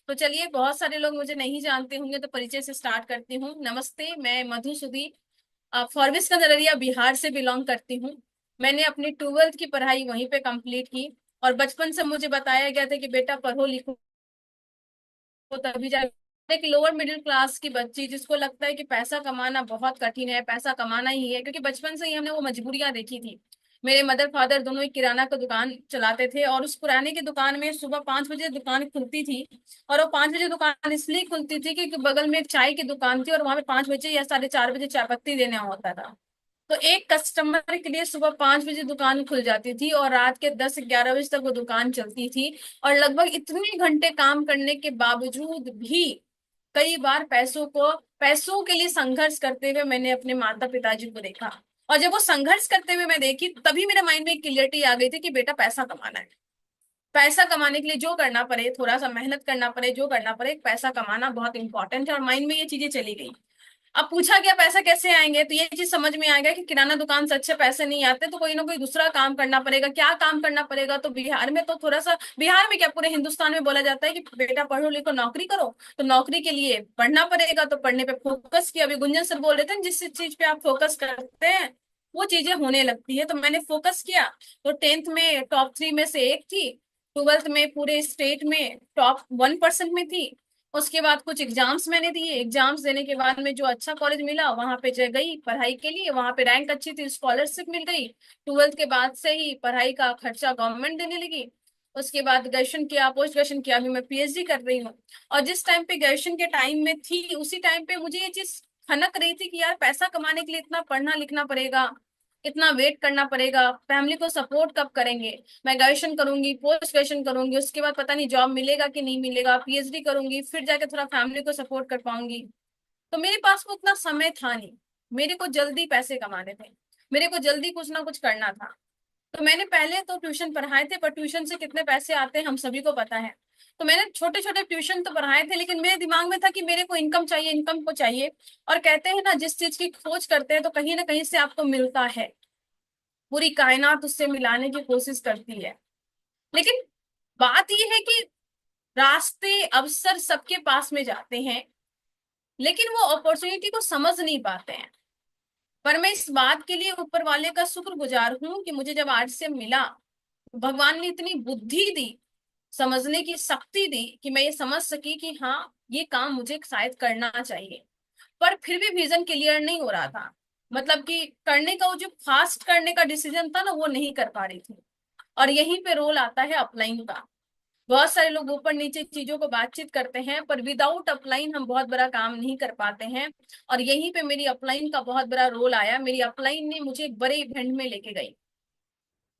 तो चलिए, बहुत सारे लोग मुझे नहीं जानते होंगे तो परिचय से स्टार्ट करती हूँ। नमस्ते, मैं मधुसूदी फॉरबिस नजरिया बिहार से बिलोंग करती हूँ। मैंने अपनी 12वीं की पढ़ाई वहीं पे कंप्लीट की। और बचपन से मुझे बताया गया था कि बेटा पढ़ो लिखो तभी जा। एक लोअर मिडिल क्लास की बच्ची जिसको लगता है कि पैसा कमाना बहुत कठिन है, पैसा कमाना ही है, क्योंकि बचपन से ही हमने वो मजबूरियां देखी थी। मेरे मदर फादर दोनों ही किराना का दुकान चलाते थे, और उस किराने की दुकान में सुबह 5 बजे दुकान खुलती थी। और वो 5 बजे दुकान इसलिए खुलती थी क्योंकि बगल में एक चाय की दुकान थी, और वहां पे 5 बजे या 4:30 बजे चाय पत्ती देना होता था। तो एक कस्टमर के लिए सुबह 5 बजे दुकान खुल जाती थी और रात के 10-11 बजे तक वो दुकान चलती थी। और लगभग इतने घंटे काम करने के बावजूद भी कई बार पैसों के लिए संघर्ष करते हुए मैंने अपने माता पिताजी को देखा। और जब वो संघर्ष करते हुए मैं देखी, तभी मेरे माइंड में एक क्लियरिटी आ गई थी कि बेटा पैसा कमाना है। पैसा कमाने के लिए जो करना पड़े, थोड़ा सा मेहनत करना पड़े, जो करना पड़े, पैसा कमाना बहुत इंपॉर्टेंट है। और माइंड में ये चीजें चली गई। अब पूछा गया पैसा कैसे आएंगे, तो ये चीज समझ में आ गया कि किराना दुकान से अच्छे पैसे नहीं आते, तो कोई ना कोई दूसरा काम करना पड़ेगा। क्या काम करना पड़ेगा, तो बिहार में तो थोड़ा सा, बिहार में क्या पूरे हिंदुस्तान में बोला जाता है कि बेटा पढ़ो लिखो नौकरी करो। तो नौकरी के लिए पढ़ना पड़ेगा, तो पढ़ने पे फोकस किया। अभी गुंजन सर बोल रहे थे ना, जिस चीज पे आप फोकस करते हैं वो चीजें होने लगती है। तो मैंने फोकस किया। तो 10th में टॉप 3 में से एक थी। 12th में पूरे स्टेट में टॉप 1% में थी। उसके बाद कुछ एग्जाम्स मैंने दिए। एग्जाम्स देने के बाद में जो अच्छा कॉलेज मिला वहां पे गई पढ़ाई के लिए। वहां पे रैंक अच्छी थी, स्कॉलरशिप मिल गई। 12th के बाद से ही पढ़ाई का खर्चा गवर्नमेंट देने लगी। उसके बाद ग्रेजुएशन किया, पोस्ट ग्रेजुएशन किया, अभी मैं पीएचडी कर रही हूँ। और जिस टाइम पे ग्रेजुएशन के टाइम में थी, उसी टाइम पे मुझे ये चीज खनक रही थी कि यार पैसा कमाने के लिए इतना पढ़ना लिखना पड़ेगा, इतना वेट करना पड़ेगा, फैमिली को सपोर्ट कब करेंगे। मैं ग्रेजुएशन करूंगी, पोस्ट ग्रेजुएशन करूंगी, उसके बाद पता नहीं जॉब मिलेगा कि नहीं मिलेगा, पीएचडी करूंगी, फिर जाके थोड़ा फैमिली को सपोर्ट कर पाऊंगी। तो मेरे पास में उतना समय था नहीं। मेरे को जल्दी पैसे कमाने थे, मेरे को जल्दी कुछ ना कुछ करना था। तो मैंने पहले तो ट्यूशन पढ़ाए थे, पर ट्यूशन से कितने पैसे आते हैं हम सभी को पता है। तो मैंने छोटे छोटे ट्यूशन तो पढ़ाए थे, लेकिन मेरे दिमाग में था कि मेरे को इनकम चाहिए, इनकम को चाहिए। और कहते हैं ना, जिस चीज की खोज करते हैं तो कहीं ना कहीं से आपको मिलता है। पूरी कायनात उससे मिलाने की कोशिश करती है। लेकिन बात यह है कि रास्ते अवसर सबके पास में जाते हैं, लेकिन वो अपॉर्चुनिटी को समझ नहीं पाते हैं। पर मैं इस बात के लिए ऊपर वाले का शुक्रगुजार हूं कि मुझे जब आरसीएम मिला, भगवान ने इतनी बुद्धि दी, समझने की शक्ति दी कि मैं ये समझ सकी कि हाँ, ये काम मुझे शायद करना चाहिए। पर फिर भी विजन क्लियर नहीं हो रहा था। मतलब कि करने का, वो जो फास्ट करने का डिसीजन था ना, वो नहीं कर पा रही थी। और यहीं पे रोल आता है अपलाइन का। बहुत सारे लोग ऊपर नीचे चीजों को बातचीत करते हैं, पर विदाउट अपलाइन हम बहुत बड़ा काम नहीं कर पाते हैं। और यहीं पे मेरी अपलाइन का बहुत बड़ा रोल आया। मेरी अपलाइन ने मुझे एक बड़े इवेंट में लेके गई।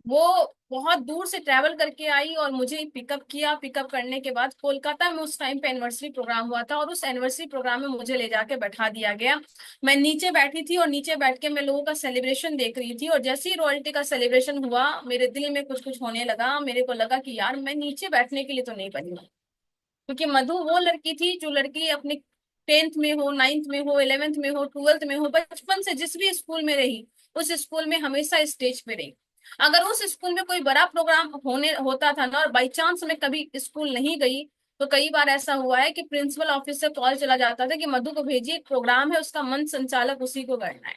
वो बहुत दूर से ट्रैवल करके आई और मुझे पिकअप किया। पिकअप करने के बाद कोलकाता में उस टाइम पे एनिवर्सरी प्रोग्राम हुआ था, और उस एनिवर्सरी प्रोग्राम में मुझे ले जाके बैठा दिया गया। मैं नीचे बैठी थी, और नीचे बैठ के मैं लोगों का सेलिब्रेशन देख रही थी। और जैसे ही रॉयल्टी का सेलिब्रेशन हुआ, मेरे दिल में कुछ कुछ होने लगा। मेरे को लगा कि यार, मैं नीचे बैठने के लिए तो नहीं बनी हूँ। क्योंकि मधु वो लड़की थी जो लड़की अपनी 10th में हो, 9th में हो, 11th में हो, 12th में हो, बचपन से जिस भी स्कूल में रही, उस स्कूल में हमेशा स्टेज पे रही। अगर उस स्कूल में कोई बड़ा प्रोग्राम होने होता था ना, और बाई चांस मैं कभी स्कूल नहीं गई, तो कई बार ऐसा हुआ है कि प्रिंसिपल ऑफिस से कॉल चला जाता था कि मधु को भेजिए, एक प्रोग्राम है, उसका मंच संचालक उसी को करना है।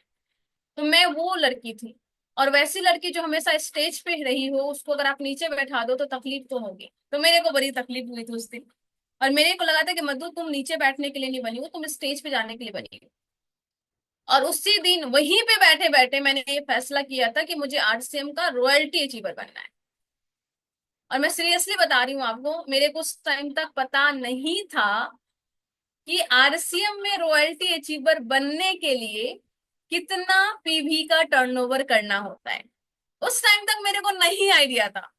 तो मैं वो लड़की थी। और वैसी लड़की जो हमेशा स्टेज पे रही हो, उसको अगर आप नीचे बैठा दो तो तकलीफ तो होगी। तो मेरे को बड़ी तकलीफ हुई थी उस दिन। और मेरे को लगा था कि मधु, तुम नीचे बैठने के लिए नहीं बनी हो, तुम स्टेज पे जाने के लिए बनी हो। और उसी दिन वहीं पे बैठे बैठे मैंने ये फैसला किया था कि मुझे आरसीएम का रॉयल्टी अचीवर बनना है। और मैं सीरियसली बता रही हूँ आपको, मेरे को उस टाइम तक पता नहीं था कि आरसीएम में रॉयल्टी अचीवर बनने के लिए कितना पीवी का टर्नओवर करना होता है। उस टाइम तक मेरे को नहीं आइडिया था,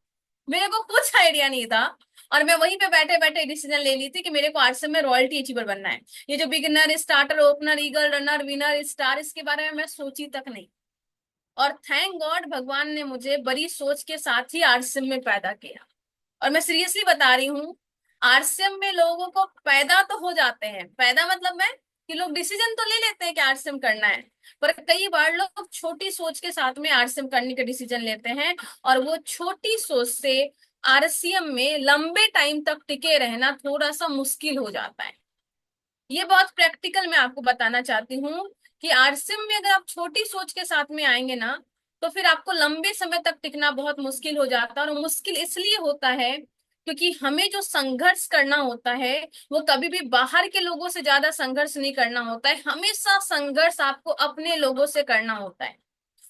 मेरे को कुछ आइडिया नहीं था। और मैं वहीं पे बैठे बैठे डिसीजन ले ली थी कि मेरे को आरसीएम में रॉयल्टी अचीवर बनना है। ये जो beginner, starter, opener, eagle, runner, winner, star, इसके बारे में मैं सोची तक नहीं। और थैंक गॉड, भगवान ने मुझे बड़ी सोच के साथ ही आरसीएम में पैदा किया। और मैं सीरियसली बता रही हूँ, आरसीएम में लोगों को पैदा तो हो जाते हैं, पैदा मतलब मैं कि लोग डिसीजन तो ले लेते हैं कि आरसीएम करना है। पर कई बार लोग छोटी सोच के साथ में आरसीएम करने के डिसीजन लेते हैं, और वो छोटी सोच से आरसीएम में लंबे टाइम तक टिके रहना थोड़ा सा मुश्किल हो जाता है। ये बहुत प्रैक्टिकल मैं आपको बताना चाहती हूँ कि आरसीएम में अगर आप छोटी सोच के साथ में आएंगे ना, तो फिर आपको लंबे समय तक टिकना बहुत मुश्किल हो जाता है। और मुश्किल इसलिए होता है क्योंकि हमें जो संघर्ष करना होता है वो कभी भी बाहर के लोगों से ज्यादा संघर्ष नहीं करना होता है, हमेशा संघर्ष आपको अपने लोगों से करना होता है।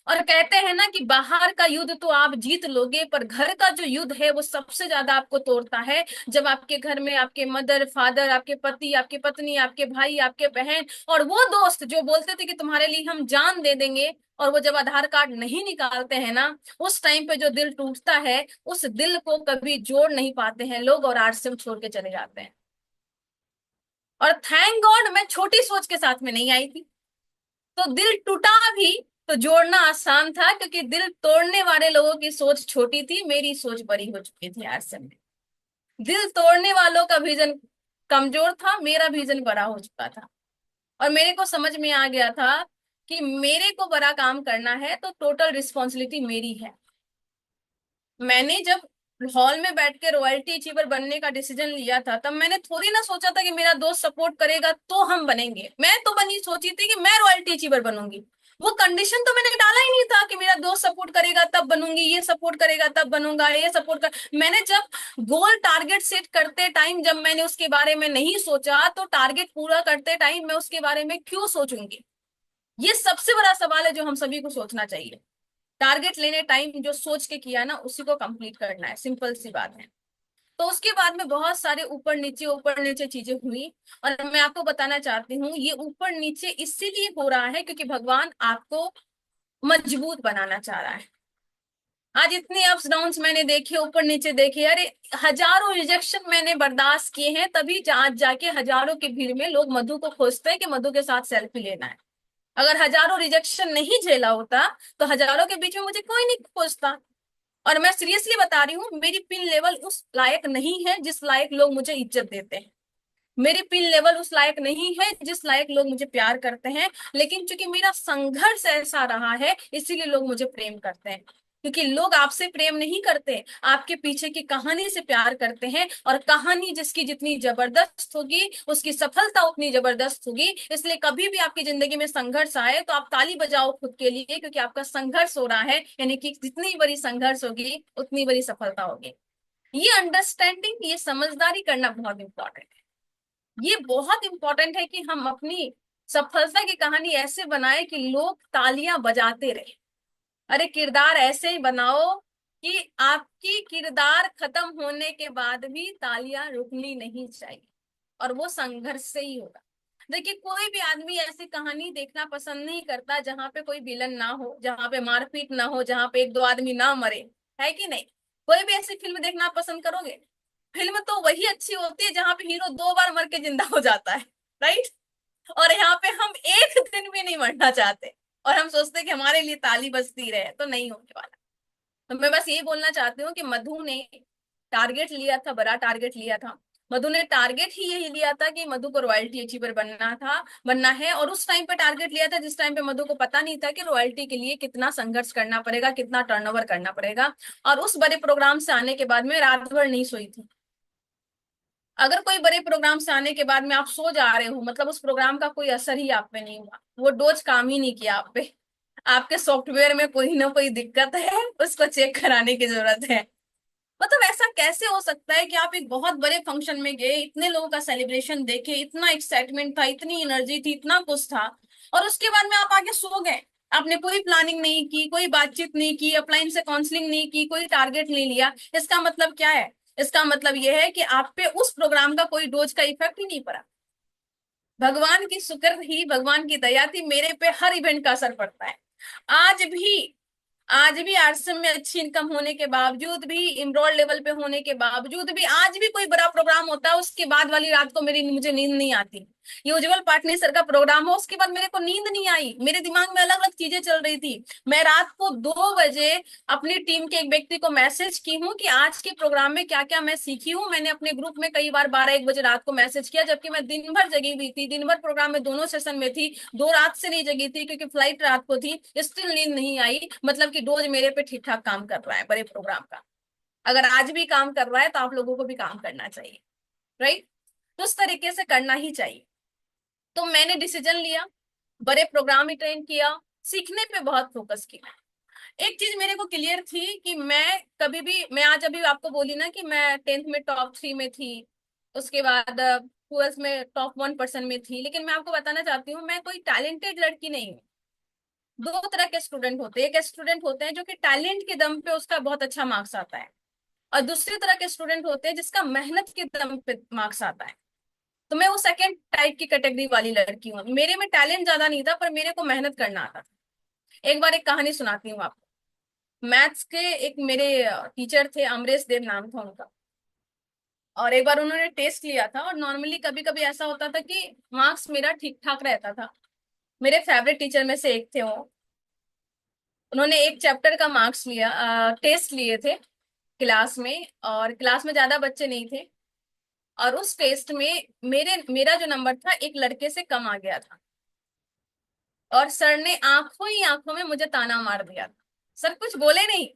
और कहते हैं ना कि बाहर का युद्ध तो आप जीत लोगे, पर घर का जो युद्ध है वो सबसे ज्यादा आपको तोड़ता है। जब आपके घर में आपके मदर फादर, आपके पति, आपकी पत्नी, आपके भाई, आपके बहन और वो दोस्त जो बोलते थे कि तुम्हारे लिए हम जान दे देंगे, और वो जब आधार कार्ड नहीं निकालते हैं ना, उस टाइम पे जो दिल टूटता है, उस दिल को कभी जोड़ नहीं पाते हैं लोग और आरसीएम छोड़ के चले जाते हैं। और थैंक गॉड मैं छोटी सोच के साथ में नहीं आई थी, तो दिल टूटा भी तो जोड़ना आसान था, क्योंकि दिल तोड़ने वाले लोगों की सोच छोटी थी, मेरी सोच बड़ी हो चुकी थी आरसीएम में। दिल तोड़ने वालों का विजन कमजोर था, मेरा विजन बड़ा हो चुका था। और मेरे को समझ में आ गया था कि मेरे को बड़ा काम करना है तो टोटल रिस्पॉन्सिबिलिटी मेरी है। मैंने जब हॉल में बैठ के रॉयल्टी अचीवर बनने का डिसीजन लिया था, तब मैंने थोड़ी ना सोचा था कि मेरा दोस्त सपोर्ट करेगा तो हम बनेंगे। मैं तो बनी सोची थी कि मैं रॉयल्टी अचीवर बनूंगी। वो कंडीशन तो मैंने डाला ही नहीं था कि मेरा दोस्त सपोर्ट करेगा तब बनूंगी, ये सपोर्ट करेगा तब बनूंगा, ये सपोर्ट कर। मैंने जब गोल टारगेट सेट करते टाइम जब मैंने उसके बारे में नहीं सोचा, तो टारगेट पूरा करते टाइम मैं उसके बारे में क्यों सोचूंगी? ये सबसे बड़ा सवाल है जो हम सभी को सोचना चाहिए। टारगेट लेने टाइम जो सोच के किया ना, उसी को कंप्लीट करना है, सिंपल सी बात है। तो उसके बाद में बहुत सारे ऊपर नीचे चीजें हुई। और मैं आपको बताना चाहती हूँ ये ऊपर नीचे इसीलिए हो रहा है क्योंकि भगवान आपको मजबूत बनाना चाह रहा है। आज इतने अप्स डाउन्स मैंने देखे, ऊपर नीचे देखे, अरे हजारों रिजेक्शन मैंने बर्दाश्त किए हैं, तभी आज जाके हजारों की भीड़ में लोग मधु को खोजते हैं कि मधु के साथ सेल्फी लेना है। अगर हजारों रिजेक्शन नहीं झेला होता तो हजारों के बीच में मुझे कोई नहीं खोजता। और मैं सीरियसली बता रही हूँ, मेरी पिन लेवल उस लायक नहीं है जिस लायक लोग मुझे इज्जत देते हैं। मेरी पिन लेवल उस लायक नहीं है जिस लायक लोग मुझे प्यार करते हैं। लेकिन चूंकि मेरा संघर्ष ऐसा रहा है, इसीलिए लोग मुझे प्रेम करते हैं। क्योंकि लोग आपसे प्रेम नहीं करते, आपके पीछे की कहानी से प्यार करते हैं। और कहानी जिसकी जितनी जबरदस्त होगी उसकी सफलता उतनी जबरदस्त होगी। इसलिए कभी भी आपकी जिंदगी में संघर्ष आए तो आप ताली बजाओ खुद के लिए, क्योंकि आपका संघर्ष हो रहा है, यानी कि जितनी बड़ी संघर्ष होगी उतनी बड़ी सफलता होगी। ये अंडरस्टैंडिंग, ये समझदारी करना बहुत इंपॉर्टेंट है। ये बहुत इंपॉर्टेंट है कि हम अपनी सफलता की कहानी ऐसे बनाए कि लोग तालियां बजाते रहे। अरे किरदार ऐसे ही बनाओ कि आपकी किरदार खत्म होने के बाद भी तालियां रुकनी नहीं चाहिए। और वो संघर्ष से ही होगा। देखिए कोई भी आदमी ऐसी कहानी देखना पसंद नहीं करता जहां पे कोई विलन ना हो, जहां पे मारपीट ना हो, जहां पे एक दो आदमी ना मरे, है कि नहीं? कोई भी ऐसी फिल्म देखना पसंद करोगे? फिल्म तो वही अच्छी होती है जहां पे हीरो दो बार मर के जिंदा हो जाता है, राइट? और यहाँ पे हम एक दिन भी नहीं मरना चाहते, और हम सोचते हैं कि हमारे लिए ताली बजती रहे, तो नहीं होने वाला। तो मैं बस ये बोलना चाहती हूँ कि मधु ने टारगेट लिया था, बड़ा टारगेट लिया था। मधु ने टारगेट ही यही लिया था कि मधु को रॉयल्टी अचीवर बनना था, बनना है। और उस टाइम पे टारगेट लिया था जिस टाइम पे मधु को पता नहीं था कि रॉयल्टी के लिए कितना संघर्ष करना पड़ेगा, कितना टर्नओवर करना पड़ेगा। और उस बड़े प्रोग्राम से आने के बाद में रात भर नहीं सोई थी। अगर कोई बड़े प्रोग्राम से आने के बाद में आप सो जा रहे हो, मतलब उस प्रोग्राम का कोई असर ही आप पे नहीं हुआ, वो डोज काम ही नहीं किया आप पे। आपके सॉफ्टवेयर में कोई ना कोई दिक्कत है, उसको चेक कराने की जरूरत है। मतलब ऐसा कैसे हो सकता है कि आप एक बहुत बड़े फंक्शन में गए, इतने लोगों का सेलिब्रेशन देखे, इतना एक्साइटमेंट था, इतनी एनर्जी थी, इतना कुछ था, और उसके बाद में आप आके सो गए। आपने कोई प्लानिंग नहीं की, कोई बातचीत नहीं की, अपलाइन से काउंसलिंग नहीं की, कोई टारगेट नहीं लिया। इसका मतलब क्या है? इसका मतलब यह है कि आप पे उस प्रोग्राम का कोई डोज का इफेक्ट ही नहीं पड़ा। भगवान की शुक्र ही, भगवान की दया थी, मेरे पे हर इवेंट का असर पड़ता है। आज भी आज भी आरसीएम में अच्छी इनकम होने के बावजूद भी, इमरोल लेवल पे होने के बावजूद भी, आज भी कोई बड़ा प्रोग्राम होता है उसके बाद वाली रात को मुझे नींद नहीं आती। ये उज्जवल पाटनी सर का प्रोग्राम हो, उसके बाद मेरे को नींद नहीं आई, मेरे दिमाग में अलग अलग चीजें चल रही थी। मैं रात को 2 बजे अपनी टीम के एक व्यक्ति को मैसेज की हूँ कि आज के प्रोग्राम में क्या क्या मैं सीखी हूँ। मैंने अपने ग्रुप में कई बार 12-1 बजे रात को मैसेज किया, जबकि मैं दिन भर जगी हुई थी, दिन भर प्रोग्राम में दोनों सेशन में थी, 2 रात से नहीं जगी थी क्योंकि फ्लाइट रात को थी, स्टिल नींद नहीं आई। मतलब कि डोज मेरे पे ठीक ठाक काम कर रहा है बड़े प्रोग्राम का। अगर आज भी काम कर रहा है तो आप लोगों को भी काम करना चाहिए, राइट? तो उस तरीके से करना ही चाहिए। तो मैंने डिसीजन लिया, बड़े प्रोग्राम अटेंड किया, सीखने पे बहुत फोकस किया। एक चीज मेरे को क्लियर थी कि मैं कभी भी, मैं आज अभी आपको बोली ना कि मैं 10th में टॉप 3 में थी, उसके बाद 12th में टॉप 1% में थी, लेकिन मैं आपको बताना चाहती हूँ मैं कोई टैलेंटेड लड़की नहीं हूँ। दो तरह के स्टूडेंट होते हैं, एक स्टूडेंट होते हैं जो कि टैलेंट के दम पे उसका बहुत अच्छा मार्क्स आता है, और दूसरी तरह के स्टूडेंट होते हैं जिसका मेहनत के दम पे मार्क्स आता है। तो मैं वो सेकंड टाइप की कैटेगरी वाली लड़की हूँ। मेरे में टैलेंट ज्यादा नहीं था, पर मेरे को मेहनत करना आता था। एक बार एक कहानी सुनाती हूँ आपको। मैथ्स के एक मेरे टीचर थे, अमरेश देव नाम था उनका। और एक बार उन्होंने टेस्ट लिया था, और नॉर्मली कभी कभी ऐसा होता था कि मार्क्स मेरा ठीक ठाक रहता था। मेरे फेवरेट टीचर में से एक थे वो। उन्होंने एक चैप्टर का मार्क्स लिया, टेस्ट लिए थे क्लास में, और क्लास में ज्यादा बच्चे नहीं थे। और उस टेस्ट में मेरा जो नंबर था एक लड़के से कम आ गया था। और सर ने आंखों ही आंखों में मुझे ताना मार दिया था। सर कुछ बोले नहीं,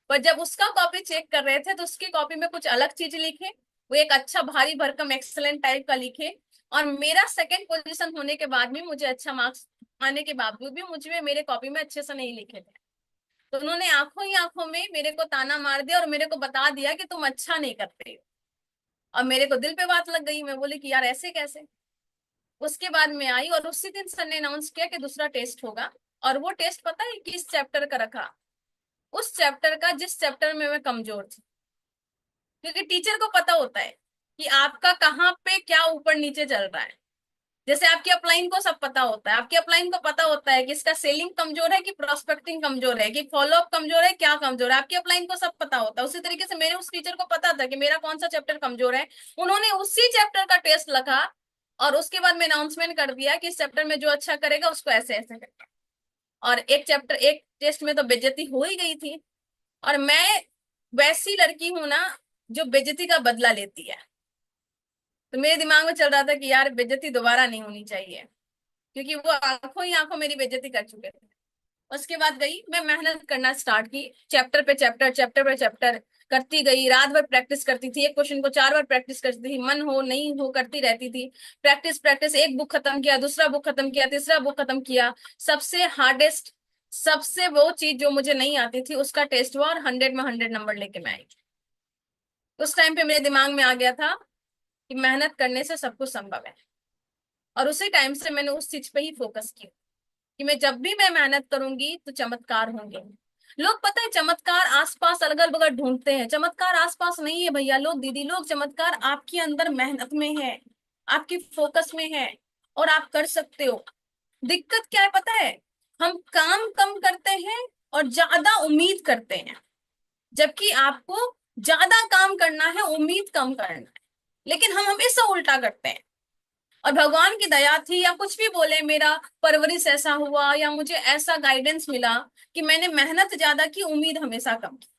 पर जब उसका कॉपी चेक कर रहे थे तो उसकी कॉपी में कुछ अलग चीज लिखे, वो एक अच्छा भारी भरकम एक्सलेंट टाइप का लिखे। और मेरा सेकंड पोजीशन होने के बाद भी, मुझे अच्छा मार्क्स आने के बावजूद भी, मुझे मेरे कॉपी में अच्छे से नहीं लिखे थे। तो उन्होंने आंखों ही आंखों में मेरे को ताना मार दिया और मेरे को बता दिया कि तुम अच्छा नहीं करते हो। और मेरे को दिल पे बात लग गई, मैं बोली कि यार ऐसे कैसे। उसके बाद मैं आई, और उसी दिन सर ने अनाउंस किया कि दूसरा टेस्ट होगा। और वो टेस्ट पता है किस चैप्टर का रखा? उस चैप्टर का जिस चैप्टर में मैं कमजोर थी। क्योंकि टीचर को पता होता है कि आपका कहाँ पे क्या ऊपर नीचे चल रहा है। जैसे आपकी अपलाइन को सब पता होता है, आपकी अपलाइन को पता होता है कि इसका सेलिंग कमजोर है कि प्रोस्पेक्टिंग कमजोर है कि फॉलोअप कमजोर है, क्या कमजोर है, आपकी अपलाइन को सब पता होता है। उसी तरीके से मेरे उस टीचर को पता था कि मेरा कौन सा चैप्टर कमजोर है। उन्होंने उसी चैप्टर का टेस्ट लिखा, और उसके बाद में अनाउंसमेंट कर दिया कि इस चैप्टर में जो अच्छा करेगा उसको ऐसे ऐसे करेगा। और एक टेस्ट में तो बेइज्जती हो ही गई थी। और मैं वैसी लड़की हूं ना जो बेइज्जती का बदला लेती है। तो मेरे दिमाग में चल रहा था कि यार बेइज्जती दोबारा नहीं होनी चाहिए, क्योंकि वो आंखों ही आंखों मेरी बेइज्जती कर चुके थे। उसके बाद गई मैं मेहनत करना स्टार्ट की, चैप्टर पे चैप्टर, चैप्टर पे चैप्टर करती गई। रात भर प्रैक्टिस करती थी, एक क्वेश्चन को 4 बार प्रैक्टिस करती थी, मन हो नहीं हो करती रहती थी। प्रैक्टिस प्रैक्टिस, एक बुक खत्म किया, दूसरा बुक खत्म किया, तीसरा बुक खत्म किया। सबसे हार्डेस्ट, सबसे वो चीज जो मुझे नहीं आती थी उसका टेस्ट हुआ, और 100 में 100 नंबर लेके मैं आई। उस टाइम पे मेरे दिमाग में आ गया था कि मेहनत करने से सब कुछ संभव है। और उसी टाइम से मैंने उस चीज पे ही फोकस किया कि मैं जब भी मैं मेहनत करूंगी तो चमत्कार होंगे। लोग पता है चमत्कार आसपास अगल बगल ढूंढते हैं, चमत्कार आसपास नहीं है भैया, लोग दीदी लोग, चमत्कार आपके अंदर मेहनत में है, आपकी फोकस में है, और आप कर सकते हो। दिक्कत क्या है पता है? हम काम कम करते हैं और ज्यादा उम्मीद करते हैं, जबकि आपको ज्यादा काम करना है, उम्मीद कम करना है। लेकिन हम हमेशा उल्टा करते हैं। और भगवान की दया थी या कुछ भी बोले, मेरा परवरिश ऐसा हुआ या मुझे ऐसा गाइडेंस मिला कि मैंने मेहनत ज्यादा की, उम्मीद हमेशा कम की।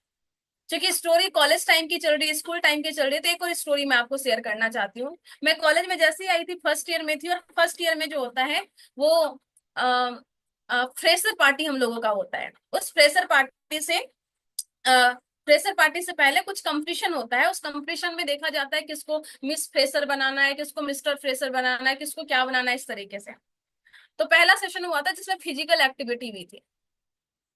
क्योंकि स्टोरी कॉलेज टाइम की चल रही है, स्कूल टाइम की चल रही है, तो एक और स्टोरी मैं आपको शेयर करना चाहती हूँ। मैं कॉलेज में जैसे ही आई थी, फर्स्ट ईयर में थी, और फर्स्ट ईयर में जो होता है वो फ्रेशर पार्टी हम लोगों का होता है। उस फ्रेशर पार्टी से पहले कुछ कंपटीशन होता है, उस कंपटीशन में देखा जाता है किसको मिस फ्रेशर बनाना है, किसको मिस्टर फ्रेशर बनाना है, किसको क्या बनाना है, इस तरीके से। तो पहला सेशन हुआ था जिसमें फिजिकल एक्टिविटी भी थी।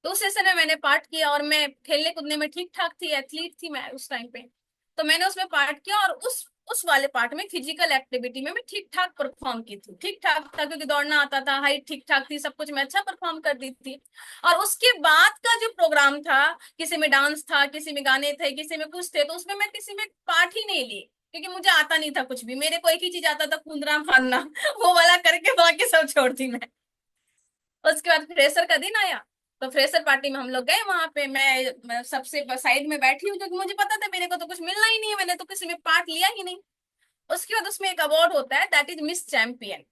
तो उस सेशन में मैंने पार्ट किया, और मैं खेलने कूदने में ठीक ठाक थी, एथलीट थी मैं उस टाइम पे। तो मैंने उसमें पार्ट किया, और उस वाले पार्ट में फिजिकल एक्टिविटी में मैं ठीक ठाक परफॉर्म की थी। ठीक ठाक था क्योंकि दौड़ना आता था, हाइट ठीक ठाक थी, सब कुछ मैं अच्छा परफॉर्म कर दी थी। और उसके बाद का जो प्रोग्राम था, किसी में डांस था, किसी में गाने थे, किसी में कुछ थे, तो उसमें मैं किसी में पार्ट ही नहीं ली, क्योंकि मुझे आता नहीं था कुछ भी। मेरे को एक ही चीज आता था, कूदना फांदना वो वाला करके बाकी सब छोड़ दी मैं। उसके बाद फ्रेशर का दिन आया, तो फ्रेशर पार्टी में हम लोग गए। वहां पे मैं सबसे साइड में बैठी हूँ, क्योंकि मुझे पता था मेरे को तो कुछ मिलना ही नहीं है, मैंने तो किसी में पार्ट लिया ही नहीं। उसके बाद उसमें एक अवार्ड होता है, दैट इज मिस चैंपियन।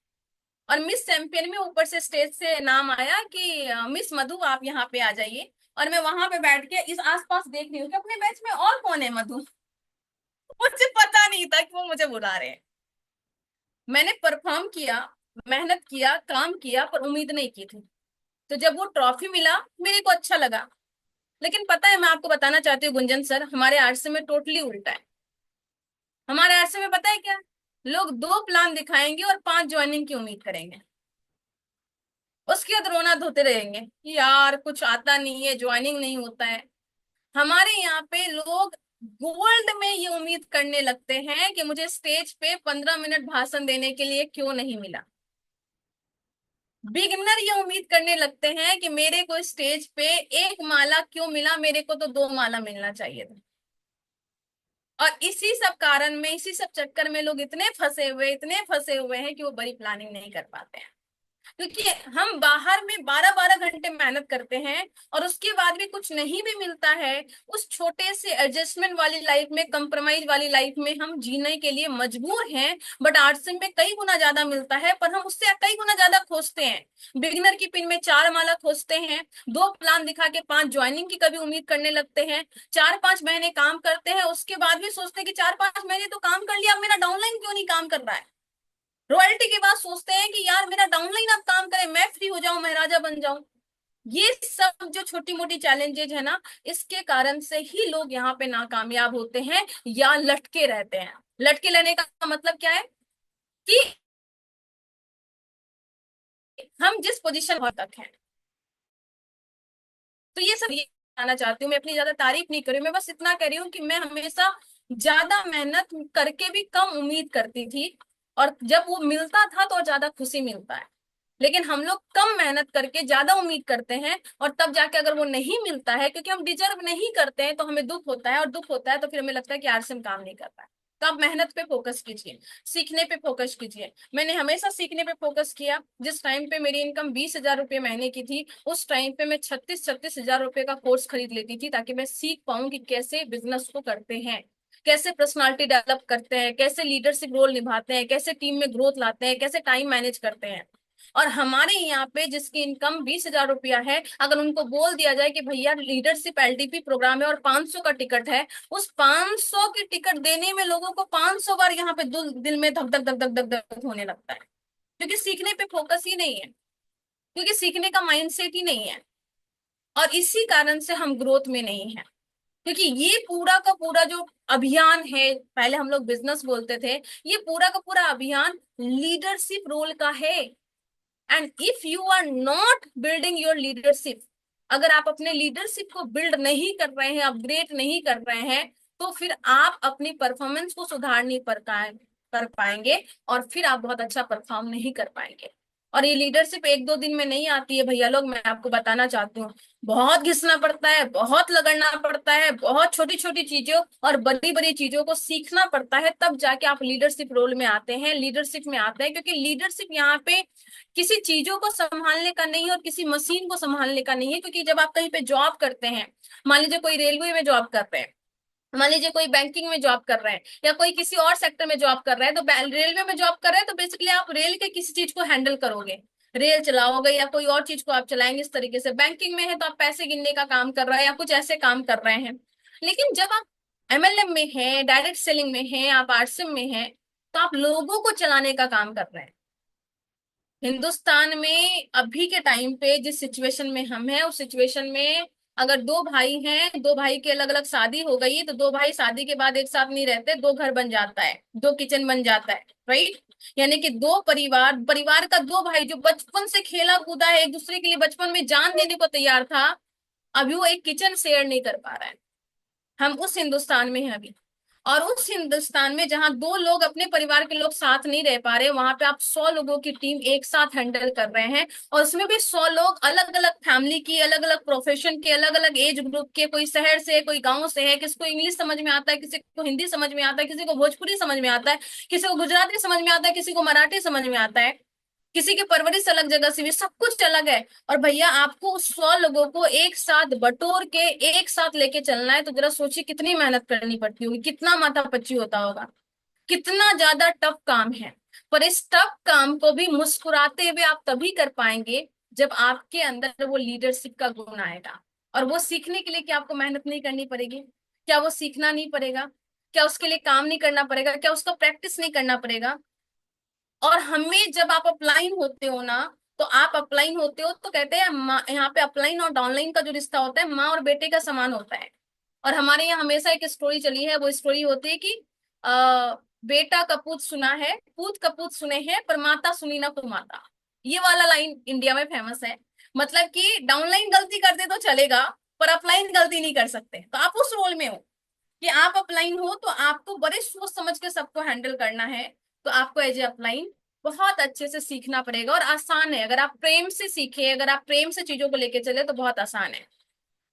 और मिस चैंपियन में ऊपर से स्टेज से नाम आया कि मिस मधु आप यहाँ पे आ जाइए। और मैं वहां पे बैठ के इस आसपास देख रही हूँ कि अपने बैच में और कौन है मधु। मुझे पता नहीं था कि वो मुझे बुला रहे हैं। मैंने परफॉर्म किया, मेहनत किया, काम किया, पर उम्मीद नहीं की थी। तो जब वो ट्रॉफी मिला, मेरे को अच्छा लगा। लेकिन पता है, मैं आपको बताना चाहती हूँ गुंजन सर, हमारे आरसे में टोटली उल्टा है। हमारे आरसे में पता है क्या, लोग 2 प्लान दिखाएंगे और 5 ज्वाइनिंग की उम्मीद करेंगे, उसके बाद रोना धोते रहेंगे कि यार कुछ आता नहीं है, ज्वाइनिंग नहीं होता है। हमारे यहाँ पे लोग गोल्ड में ये उम्मीद करने लगते हैं कि मुझे स्टेज पे 15 मिनट भाषण देने के लिए क्यों नहीं मिला। बिगनर ये उम्मीद करने लगते हैं कि मेरे को स्टेज पे 1 माला क्यों मिला, मेरे को तो 2 माला मिलना चाहिए था। और इसी सब कारण में, इसी सब चक्कर में लोग इतने फंसे हुए हैं कि वो बड़ी प्लानिंग नहीं कर पाते हैं। क्योंकि हम बाहर में 12-12 घंटे मेहनत करते हैं और उसके बाद भी कुछ नहीं भी मिलता है। उस छोटे से एडजस्टमेंट वाली लाइफ में, कंप्रोमाइज वाली लाइफ में हम जीने के लिए मजबूर हैं। बट आर्ट्स में कई गुना ज्यादा मिलता है, पर हम उससे कई गुना ज्यादा खोजते हैं। बिगिनर की पिन में 4 माला खोजते हैं, 2 प्लान दिखा के 5 ज्वाइनिंग की कभी उम्मीद करने लगते हैं। 4-5 महीने काम करते हैं, उसके बाद भी सोचते हैं कि 4-5 महीने तो काम कर लिया, अब मेरा डाउनलाइन क्यों नहीं काम कर रहा है। रॉयल्टी के बाद सोचते हैं कि यार मेरा डाउनलाइन अब काम करे, मैं फ्री हो जाऊं, महाराजा बन जाऊं। ये सब जो छोटी मोटी चैलेंजेज है ना, इसके कारण से ही लोग यहाँ पे नाकामयाब होते हैं या लटके रहते हैं। लटके रहने का मतलब क्या है कि हम जिस पोजीशन तक हैं। तो ये सब ये बताना चाहती हूँ, मैं अपनी ज्यादा तारीफ नहीं कर रही हूँ, मैं बस इतना कह रही हूँ कि मैं हमेशा ज्यादा मेहनत करके भी कम उम्मीद करती थी, और जब वो मिलता था तो ज्यादा खुशी मिलता है। लेकिन हम लोग कम मेहनत करके ज्यादा उम्मीद करते हैं, और तब जाके अगर वो नहीं मिलता है, क्योंकि हम डिजर्व नहीं करते हैं, तो हमें दुख होता है, और दुख होता है तो फिर हमें लगता है कि यार से हम काम नहीं कर पाए। तो आप मेहनत पे फोकस कीजिए, सीखने पे फोकस कीजिए। मैंने हमेशा सीखने पे फोकस किया। जिस टाइम पे मेरी इनकम 20,000 रुपये महीने की थी, उस टाइम पे मैं 36-36 हजार रुपये का कोर्स खरीद लेती थी, ताकि मैं सीख पाऊं कि कैसे बिजनेस को करते हैं, कैसे पर्सनालिटी डेवलप करते हैं, कैसे लीडरशिप रोल निभाते हैं, कैसे टीम में ग्रोथ लाते हैं, कैसे टाइम मैनेज करते हैं। और हमारे यहाँ पे जिसकी इनकम 20,000 रुपया है, अगर उनको बोल दिया जाए कि भैया लीडरशिप एलडीपी प्रोग्राम है और 500 का टिकट है, उस 500 की टिकट देने में लोगों को 500 बार यहाँ पे दिल में धक धक धक धक धक धक होने लगता है। क्योंकि सीखने पे फोकस ही नहीं है, क्योंकि सीखने का माइंडसेट ही नहीं है। और इसी कारण से हम ग्रोथ में नहीं है। क्योंकि ये पूरा का पूरा जो अभियान है, पहले हम लोग बिजनेस बोलते थे, ये पूरा का पूरा अभियान लीडरशिप रोल का है। And if you are not building your leadership, अगर आप अपने लीडरशिप को बिल्ड नहीं कर रहे हैं, अपग्रेड नहीं कर रहे हैं, तो फिर आप अपनी परफॉर्मेंस को सुधार नहीं कर पाएंगे, और फिर आप बहुत अच्छा परफॉर्म नहीं कर पाएंगे। और ये लीडरशिप 1-2 दिन में नहीं आती है भैया लोग, मैं आपको बताना चाहती हूँ। बहुत घिसना पड़ता है, बहुत लगड़ना पड़ता है, बहुत छोटी छोटी चीजों और बड़ी बड़ी चीजों को सीखना पड़ता है, तब जाके आप लीडरशिप रोल में आते हैं, लीडरशिप में आते हैं। क्योंकि लीडरशिप यहाँ पे किसी चीजों को संभालने का नहीं है और किसी मशीन को संभालने का नहीं है। क्योंकि जब आप कहीं पे जॉब करते हैं, मान लीजिए कोई रेलवे में जॉब कर रहे हैं, मान लीजिए कोई बैंकिंग में जॉब कर रहे हैं, या कोई किसी और सेक्टर में जॉब कर रहे हैं, तो रेलवे में जॉब कर रहे हैं तो बेसिकली आप रेल के किसी चीज को हैंडल करोगे, रेल चलाओगे या कोई और चीज को आप चलाएंगे इस तरीके से। बैंकिंग में है तो आप पैसे गिनने का काम कर रहे हैं या कुछ ऐसे काम कर रहे हैं। लेकिन जब आप एमएलएम में हैं, डायरेक्ट सेलिंग में हैं, आप आरसीएम में हैं, तो आप लोगों को चलाने का काम कर रहे हैं। हिंदुस्तान में अभी के टाइम पे जिस सिचुएशन में हम हैं, उस सिचुएशन में अगर 2 भाई हैं, 2 भाई की अलग अलग शादी हो गई, तो 2 भाई शादी के बाद एक साथ नहीं रहते, 2 घर बन जाता है, 2 किचन बन जाता है, राइट। यानी कि 2 परिवार, परिवार का 2 भाई जो बचपन से खेला कूदा है, एक दूसरे के लिए बचपन में जान देने को तैयार था, अभी वो एक किचन शेयर नहीं कर पा रहा है। हम उस हिंदुस्तान में हैं अभी। और उस हिंदुस्तान में जहां 2 लोग, अपने परिवार के लोग साथ नहीं रह पा रहे, वहां पे आप 100 लोगों की टीम एक साथ हैंडल कर रहे हैं। और उसमें भी 100 लोग अलग अलग फैमिली की, अलग अलग प्रोफेशन के, अलग अलग एज ग्रुप के, कोई शहर से, कोई गांव से है, किसी को इंग्लिश समझ में आता है, किसी को हिंदी समझ में आता है, किसी को भोजपुरी समझ में आता है, किसी को गुजराती समझ में आता है, किसी को मराठी समझ में आता है, किसी की परवरिश अलग जगह से भी, सब कुछ अलग है। और भैया आपको उस 100 लोगों को एक साथ बटोर के एक साथ लेके चलना है, तो जरा सोचिए कितनी मेहनत करनी पड़ती होगी, कितना माथा पच्ची होता होगा, कितना ज्यादा टफ काम है। पर इस टफ काम को भी मुस्कुराते हुए आप तभी कर पाएंगे जब आपके अंदर वो लीडरशिप का गुण आएगा। और वो सीखने के लिए क्या आपको मेहनत नहीं करनी पड़ेगी? क्या वो सीखना नहीं पड़ेगा? क्या उसके लिए काम नहीं करना पड़ेगा? क्या उसका प्रैक्टिस नहीं करना पड़ेगा? और हमें जब आप अपलाइन होते हो ना, तो आप अपलाइन होते हो तो कहते हैं यहाँ पे अपलाइन और डाउनलाइन का जो रिश्ता होता है माँ और बेटे का समान होता है। और हमारे यहाँ हमेशा एक स्टोरी चली है, वो स्टोरी होती है कि बेटा कपूत सुना है, पूत कपूत सुने हैं, पर माता सुनी ना कुमाता। ये वाला लाइन इंडिया में फेमस है। मतलब कि डाउनलाइन गलती कर दे तो चलेगा, पर अपलाइन गलती नहीं कर सकते। तो आप उस रोल में हो कि आप अपलाइन हो, तो आपको बड़े सोच समझ के सबको हैंडल करना है। तो आपको एज ए अपलाइन बहुत अच्छे से सीखना पड़ेगा, और आसान है। अगर आप प्रेम से सीखे, अगर आप प्रेम से चीजों को लेके चले तो बहुत आसान है।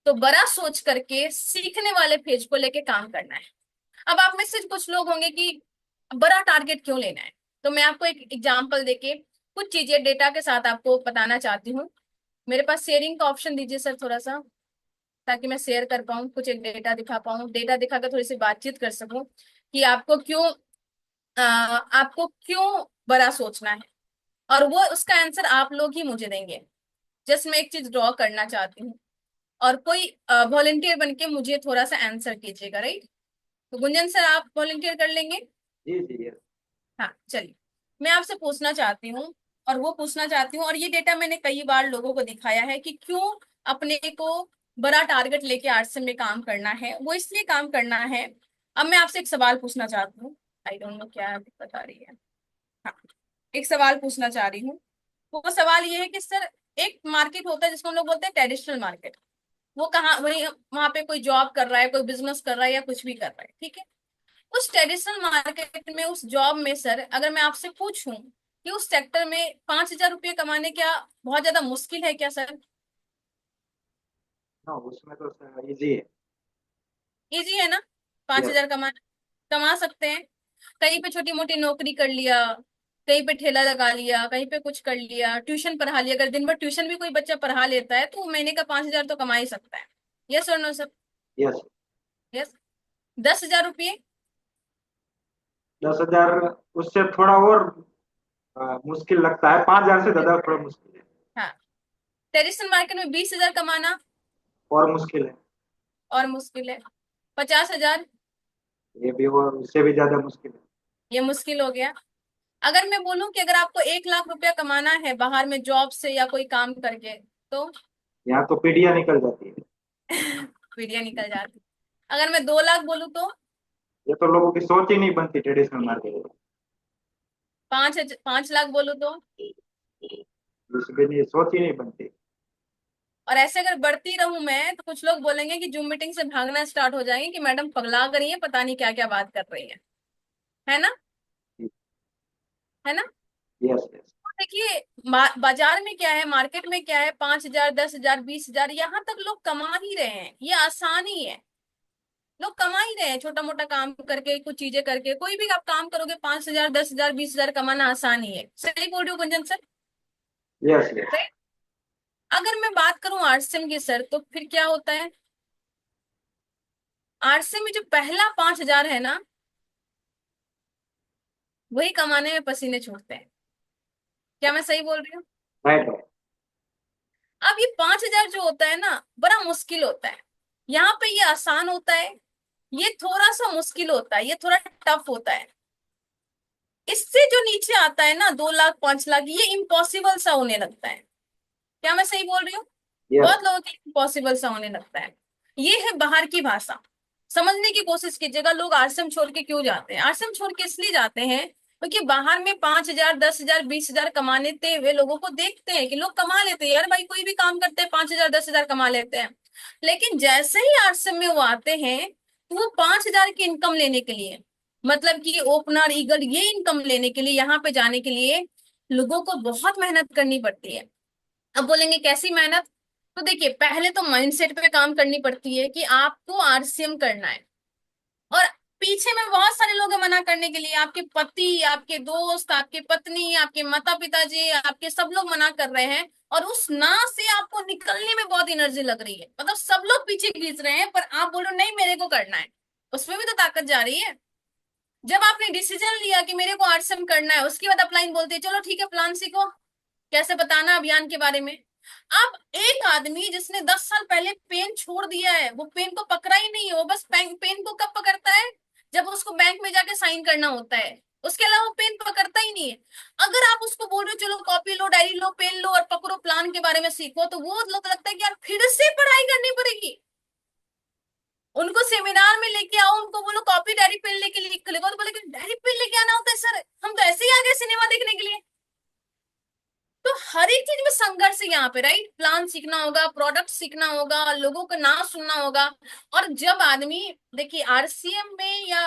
तो बड़ा सोच करके सीखने वाले फेज को लेके काम करना है। अब आप में से कुछ लोग होंगे कि बड़ा टारगेट क्यों लेना है, तो मैं आपको एक एग्जांपल देके कुछ चीजें डेटा के साथ आपको बताना चाहती हूँ। मेरे पास शेयरिंग का ऑप्शन दीजिए सर थोड़ा सा, ताकि मैं शेयर कर पाऊँ, कुछ एक डेटा दिखा पाऊँ, डेटा दिखाकर थोड़ी सी बातचीत कर सकूं कि आपको क्यों बड़ा सोचना है, और वो उसका आंसर आप लोग ही मुझे देंगे। जस्ट मैं एक चीज ड्रॉ करना चाहती हूँ, और कोई वॉलेंटियर बन के मुझे थोड़ा सा आंसर कीजिएगा, राइट। तो गुंजन सर आप वॉलेंटियर कर लेंगे। जी जी यस। हाँ चलिए, मैं आपसे पूछना चाहती हूँ, और वो पूछना चाहती हूँ, और ये डेटा मैंने कई बार लोगों को दिखाया है कि क्यों अपने को बड़ा टारगेट लेके आर्ट्स में काम करना है। वो इसलिए काम करना है। अब मैं आपसे एक सवाल पूछना चाहती हूँ, आई डोंट नो क्या बता रही है। हाँ, एक सवाल पूछना चाह रही हूँ। वो सवाल ये है कि सर, एक मार्केट होता है जिसको हम लोग बोलते हैं ट्रेडिशनल मार्केट। वो कहाँ, वही वहां पे कोई जॉब कर रहा है, कोई बिजनेस कर रहा है, या कुछ भी कर रहा है, ठीक है। उस ट्रेडिशनल मार्केट में, उस जॉब में सर, अगर मैं आपसे पूछूं कि उस सेक्टर में 5,000 रुपये कमाने क्या बहुत ज्यादा मुश्किल है क्या सर? हाँ उसमें तो इजी है। इजी है ना? पांच यस। हजार कमा सकते हैं। कहीं पे छोटी मोटी नौकरी कर लिया, कहीं पे ठेला लगा लिया, कहीं पे कुछ कर लिया, ट्यूशन पढ़ा लिया। अगर दिन भर ट्यूशन भी कोई बच्चा पढ़ा लेता है तो वो महीने का 5,000 तो कमा ही सकता है। यस और नो सर? यस। यस। 10,000 रुपये। 10,000 उससे थोड़ा और मुश्किल लगता है, 5,000 से ज्यादा थोड़ा मुश्किल है। हाँ, ट्रेडिशनल मार्केट में 20,000 कमाना और मुश्किल है। और मुश्किल है। 50,000, ये भी और उससे भी ज्यादा मुश्किल है। ये मुश्किल हो गया। अगर मैं बोलूं कि अगर आपको 1,00,000 रुपया कमाना है बाहर में जॉब से या कोई काम करके, तो यहाँ तो पीढ़ियां निकल जाती है। पीढ़ियां निकल जाती। अगर मैं 2 लाख बोलूं तो? ये तो लोगों की सोच ही नहीं बनती ट्रेडिशनल मार्केट में। 5 लाख बोलूं तो? इसके लिए सोच ही नहीं बनती। और ऐसे अगर बढ़ती रहूं मैं तो कुछ लोग बोलेंगे कि जूम मीटिंग से भागना स्टार्ट हो जाएंगे कि मैडम पगला कर रही है, पता नहीं क्या क्या बात कर रही है ना? है ना? Yes yes. तो देखिए, बाजार में क्या है, मार्केट में क्या है, 5,000, 10,000, 20,000, यहाँ तक लोग कमा ही रहे हैं। ये आसान ही है, लोग कमा ही रहे हैं। छोटा मोटा काम करके, कुछ चीजें करके, कोई भी आप काम करोगे, 5,000, 10,000, 20,000 कमाना आसान ही है। सही बोल रही हूँ Gunjan sir? Yes yes. Right. अगर मैं बात करूं आरसीएम की सर, तो फिर क्या होता है? आरसीएम में जो पहला 5,000 है ना, वही कमाने में पसीने छूटते हैं। क्या मैं सही बोल रही हूँ? राइट है। अब ये 5,000 जो होता है ना, बड़ा मुश्किल होता है। यहाँ पे ये आसान होता है, ये थोड़ा सा मुश्किल होता है, ये थोड़ा टफ होता है। इससे जो नीचे आता है ना, 2 लाख, 5 लाख, ये इम्पॉसिबल सा होने लगता है। क्या मैं सही बोल रही हूँ? यस। बहुत लोगों के लिए इम्पॉसिबल सा होने लगता है। ये है बाहर की भाषा। समझने की कोशिश कीजिएगा, लोग आश्रम छोड़ के क्यों जाते हैं। आश्रम छोड़ के इसलिए जाते हैं क्योंकि बाहर में 5,000, 10,000, 20,000 कमाने हुए लोगों को देखते हैं कि लोग कमा लेते हैं, यार भाई कोई भी काम करते हैं 5,000, 10,000 कमा लेते हैं। लेकिन जैसे ही आश्रम में वो आते हैं, तो वो 5,000 की इनकम लेने के लिए, मतलब कि ओपनर, ईगल, ये इनकम लेने के लिए, यहाँ पे जाने के लिए लोगों को बहुत मेहनत करनी पड़ती है। अब बोलेंगे कैसी मेहनत? तो देखिए, पहले तो माइंडसेट पे काम करनी पड़ती है कि आपको आरसीएम करना है। और पीछे में बहुत सारे लोग हैं मना करने के लिए, आपके पति, आपके दोस्त, आपके पत्नी, आपके माता पिताजी, आपके सब लोग मना कर रहे हैं। और उस ना से आपको निकलने में बहुत एनर्जी लग रही है, मतलब सब लोग पीछे खींच रहे हैं, पर आप बोल रहे हो नहीं मेरे को करना है। उसमें भी तो ताकत जा रही है। जब आपने डिसीजन लिया कि मेरे को आरसीएम करना है, उसके बाद अपलाइन बोलते हैं चलो ठीक है, प्लान सीखो, कैसे बताना अभियान के बारे में। अब एक आदमी जिसने 10 साल पहले पेन छोड़ दिया है, वो पेन को पकड़ा ही नहीं है, वो बस पेन को कब पकड़ता है? जब उसको बैंक में जाके साइन करना होता है। उसके अलावा वो पेन पकड़ता ही नहीं है। अगर आप उसको बोल रहे हो चलो कॉपी लो, डायरी लो, पेन लो और पकड़ो, प्लान के बारे में सीखो, तो वो लोग लगता है कि यार फिर से पढ़ाई करनी पड़ेगी। उनको सेमिनार में लेके आओ, उनको बोलो कॉपी डायरी पेन लेके लिख लिखो, तो बोले कि डायरी पेन लेके आना होता है सर, हम तो ऐसे ही आ गए सिनेमा देखने के लिए। तो हर एक चीज में संघर्ष है यहाँ पे, राइट। प्लान सीखना होगा, प्रोडक्ट सीखना होगा, लोगों का ना सुनना होगा। और जब आदमी, देखिए आरसीएम में या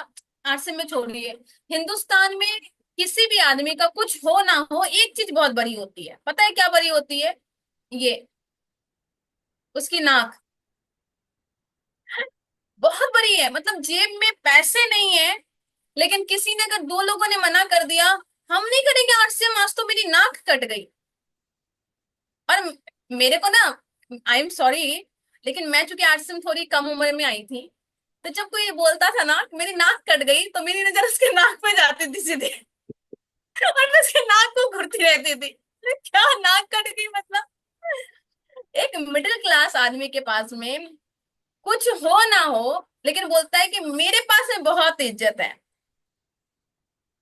आरसीएम में छोड़िए, हिंदुस्तान में किसी भी आदमी का कुछ हो ना हो, एक चीज बहुत बड़ी होती है, पता है क्या बड़ी होती है? ये उसकी नाक बहुत बड़ी है। मतलब जेब में पैसे नहीं है, लेकिन किसी ने अगर, दो लोगों ने मना कर दिया हम नहीं करेंगे आरसीएम, आज तो मेरी नाक कट गई। और मेरे को ना, आई एम सॉरी, लेकिन मैं चूंकि आरसीएम थोड़ी कम उम्र में आई थी, तो जब कोई ये बोलता था ना कि मेरी नाक कट गई, तो मेरी नजर उसके नाक पे जाती थी सीधे। और मैं उसके नाक को घूरती रहती थी, क्या नाक कट गई मतलब। एक मिडिल क्लास आदमी के पास में कुछ हो ना हो, लेकिन बोलता है कि मेरे पास में बहुत इज्जत है।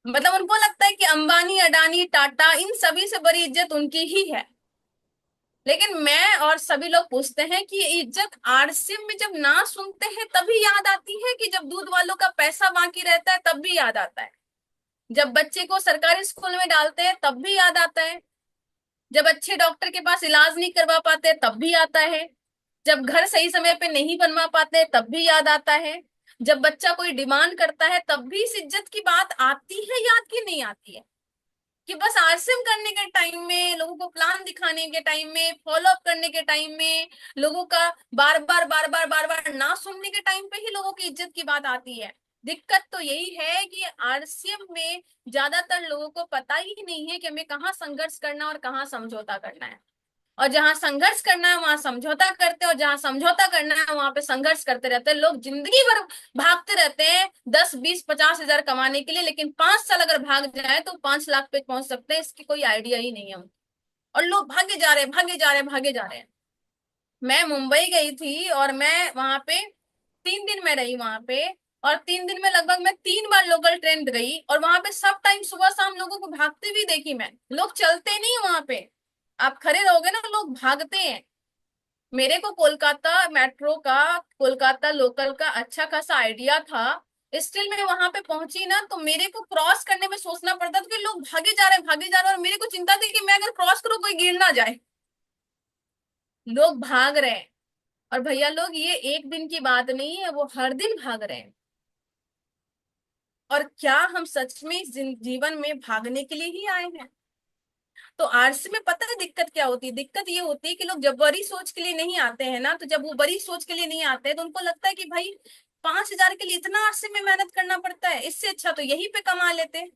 मतलब उनको लगता है कि अंबानी, अडानी, टाटा, इन सभी से बड़ी इज्जत उनकी ही है। लेकिन मैं और सभी लोग पूछते हैं कि ये इज्जत आरसीएम में जब ना सुनते हैं तभी याद आती है, कि जब दूध वालों का पैसा बाकी रहता है तब भी याद आता है, जब बच्चे को सरकारी स्कूल में डालते हैं तब भी याद आता है, जब अच्छे डॉक्टर के पास इलाज नहीं करवा पाते तब भी आता है, जब घर सही समय पे नहीं बनवा पाते तब भी याद आता है, जब बच्चा कोई डिमांड करता है तब भी इस इज्जत की बात आती है, याद की नहीं आती है। कि बस आरसीएम करने के टाइम में, लोगों को प्लान दिखाने के टाइम में, फॉलो अप करने के टाइम में, लोगों का बार बार ना सुनने के टाइम पे ही लोगों की इज्जत की बात आती है। दिक्कत तो यही है कि आरसीएम में ज्यादातर लोगों को पता ही नहीं है कि हमें कहाँ संघर्ष करना और कहाँ समझौता करना है। और जहां संघर्ष करना है वहां समझौता करते हैं, और जहां समझौता करना है वहां पे संघर्ष करते रहते हैं। लोग जिंदगी भर भागते रहते हैं 10, 20, 50 हजार कमाने के लिए, लेकिन 5 साल अगर भाग जाए तो 5 लाख पे पहुंच सकते हैं, इसकी कोई आइडिया ही नहीं है उनको। और लोग भागे जा रहे हैं, भागे जा रहे हैं, भागे जा रहे हैं। मैं मुंबई गई थी और मैं वहां पे 3 दिन में रही वहां पे, और 3 दिन में लगभग मैं 3 बार लोकल ट्रेन गई, और वहां पे सब टाइम सुबह शाम लोगों को भागते भी देखी मैं। लोग चलते नहीं वहां पे, आप खड़े रहोगे ना, लोग भागते हैं। मेरे को कोलकाता मेट्रो का, कोलकाता लोकल का अच्छा खासा आइडिया था। स्टिल मैं वहां पे पहुंची ना, तो मेरे को क्रॉस करने में सोचना पड़ता था कि लोग भागे जा रहे हैं, भागे जा रहे हैं, और मेरे को चिंता थी कि मैं अगर क्रॉस करूँ कोई गिर ना जाए। लोग भाग रहे हैं। और भैया लोग, ये एक दिन की बात नहीं है, वो हर दिन भाग रहे हैं। और क्या हम सच में इस जीवन में भागने के लिए ही आए हैं? तो आरसी में पता है दिक्कत क्या होती है? दिक्कत ये होती है कि लोग जब बड़ी सोच के लिए नहीं आते हैं ना, तो जब वो बड़ी सोच के लिए नहीं आते हैं तो उनको लगता है कि भाई 5 हजार के लिए इतना आरसी में मेहनत करना पड़ता है, इससे अच्छा तो यहीं पे कमा लेते हैं।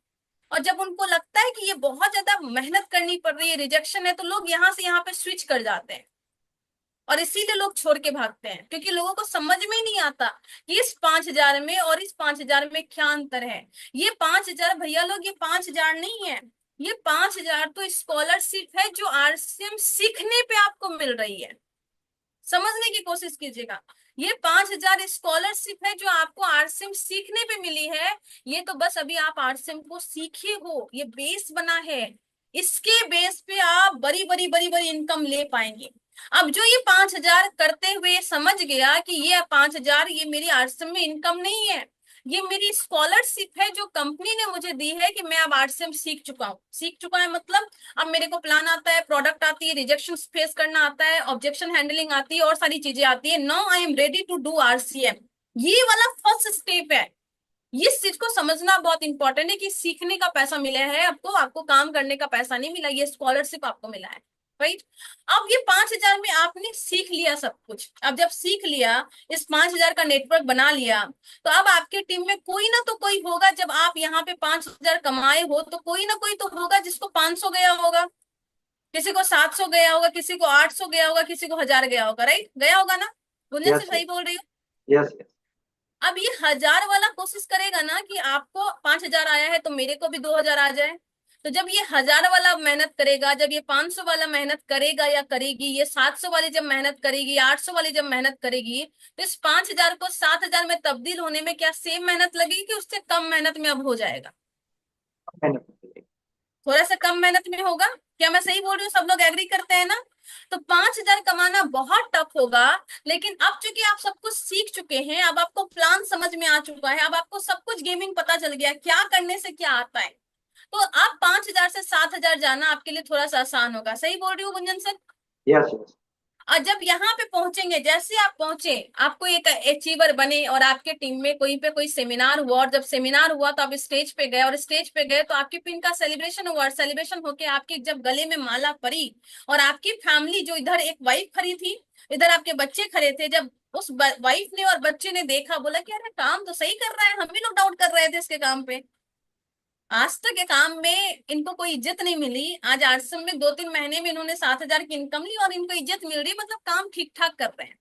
और जब उनको लगता है कि ये बहुत ज्यादा मेहनत करनी पड़ रही है, रिजेक्शन है, तो लोग यहाँ से यहाँ पे स्विच कर जाते हैं। और इसीलिए लोग छोड़ के भागते हैं, क्योंकि लोगों को समझ में ही नहीं आता कि इस 5 हजार में और इस 5 हजार में क्या अंतर है। ये 5 हजार, भैया लोग, ये 5 हजार नहीं है, ये 5 हजार तो स्कॉलरशिप है जो आरसीएम सीखने पे आपको मिल रही है। समझने की कोशिश कीजिएगा। ये 5 हजार स्कॉलरशिप है जो आपको आरसीएम सीखने पे मिली है। ये तो बस अभी आप आरसीएम को सीखे हो, ये बेस बना है। इसके बेस पे आप बड़ी बड़ी बड़ी बड़ी इनकम ले पाएंगे। अब जो ये 5 हजार करते हुए समझ गया कि ये 5 हजार ये मेरी आरसीएम में इनकम नहीं है, ये मेरी स्कॉलरशिप है जो कंपनी ने मुझे दी है, कि मैं अब आरसीएम सीख चुका हूँ। सीख चुका है मतलब अब मेरे को प्लान आता है, प्रोडक्ट आती है, रिजेक्शन फेस करना आता है, ऑब्जेक्शन हैंडलिंग आती है, और सारी चीजें आती है। Now I am ready to do RCM. ये वाला फर्स्ट स्टेप है। इस चीज को समझना बहुत इंपॉर्टेंट है कि सीखने का पैसा मिला है आपको, आपको काम करने का पैसा नहीं मिला, ये स्कॉलरशिप आपको मिला है, राइट। अब ये 5 हजार में आपने सीख लिया सब कुछ। अब जब सीख लिया, इस 5 हजार का नेटवर्क बना लिया, तो अब आपके टीम में कोई ना तो कोई होगा। जब आप यहाँ पे 5 हजार कमाए हो, तो कोई ना कोई तो होगा जिसको 500 गया होगा, किसी को 700 गया होगा, किसी को 800 गया होगा, किसी को 1000 गया होगा, राइट, गया होगा ना। गुंजन से यस, सही बोल रही हूँ? Yes, yes. अब ये 1000 वाला कोशिश करेगा ना कि आपको 5 हजार आया है तो मेरे को भी 2000 आ जाए। तो जब ये 1000 वाला मेहनत करेगा, जब ये 500 वाला मेहनत करेगा या करेगी, ये 700 वाली जब मेहनत करेगी, 800 वाली जब मेहनत करेगी, तो इस 5 हजार को 7 हजार में तब्दील होने में क्या सेम मेहनत लगेगी कि उससे कम मेहनत में अब हो जाएगा? मेहनत करेंगे। थोड़ा सा कम मेहनत में होगा। क्या मैं सही बोल रही हूँ? सब लोग एग्री करते हैं ना? तो 5,000 कमाना बहुत टफ होगा। लेकिन अब चूंकि आप सब कुछ सीख चुके हैं, अब आपको प्लान समझ में आ चुका है, अब आपको सब कुछ गेमिंग पता चल गया क्या करने से क्या आता है, तो अब 5,000 से 7,000 जाना आपके लिए थोड़ा सा आसान होगा। सही बोल रही हूँ गुंजन सर? Yes yes. और जब यहाँ पे पहुंचेंगे, जैसे आप पहुंचे, आपको एक अचीवर बने और आपके टीम में कोई पे कोई सेमिनार हुआ, और जब सेमिनार हुआ तो आप स्टेज पे गए, और स्टेज पे गए तो आपके पिन का सेलिब्रेशन हुआ, और सेलिब्रेशन होके आपके जब गले में माला पड़ी, और आपकी फैमिली जो इधर एक वाइफ खड़ी थी, इधर आपके बच्चे खड़े थे, जब उस वाइफ ने और बच्चे ने देखा, बोला कि अरे काम तो सही कर रहा है, हम भी लोग डाउट कर रहे थे इसके काम पे, आज तक के काम में इनको कोई इज्जत नहीं मिली, आज आश्रम में 2-3 महीने में इन्होंने 7,000 की इनकम ली और इनको इज्जत मिल रही, मतलब काम ठीक ठाक कर रहे हैं।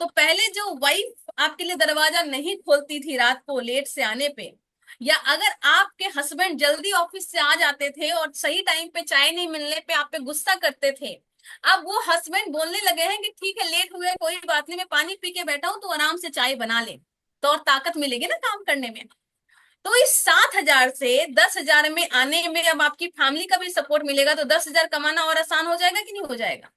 तो पहले जो वाइफ आपके लिए दरवाजा नहीं खोलती थी रात को लेट से आने पे, या अगर आपके हस्बैंड जल्दी ऑफिस से आ जाते थे और सही टाइम पे चाय नहीं मिलने पे आप पे गुस्सा करते थे, अब वो हस्बैंड बोलने लगे हैं कि ठीक है लेट हुए कोई बात नहीं, मैं पानी पी के बैठा हूं, तो आराम से चाय बना ले, तो और ताकत मिलेगी ना काम करने में। तो इस 7,000 से 10,000 में आने में अब आपकी फैमिली का भी सपोर्ट मिलेगा, तो 10,000 कमाना और आसान हो जाएगा कि नहीं हो जाएगा?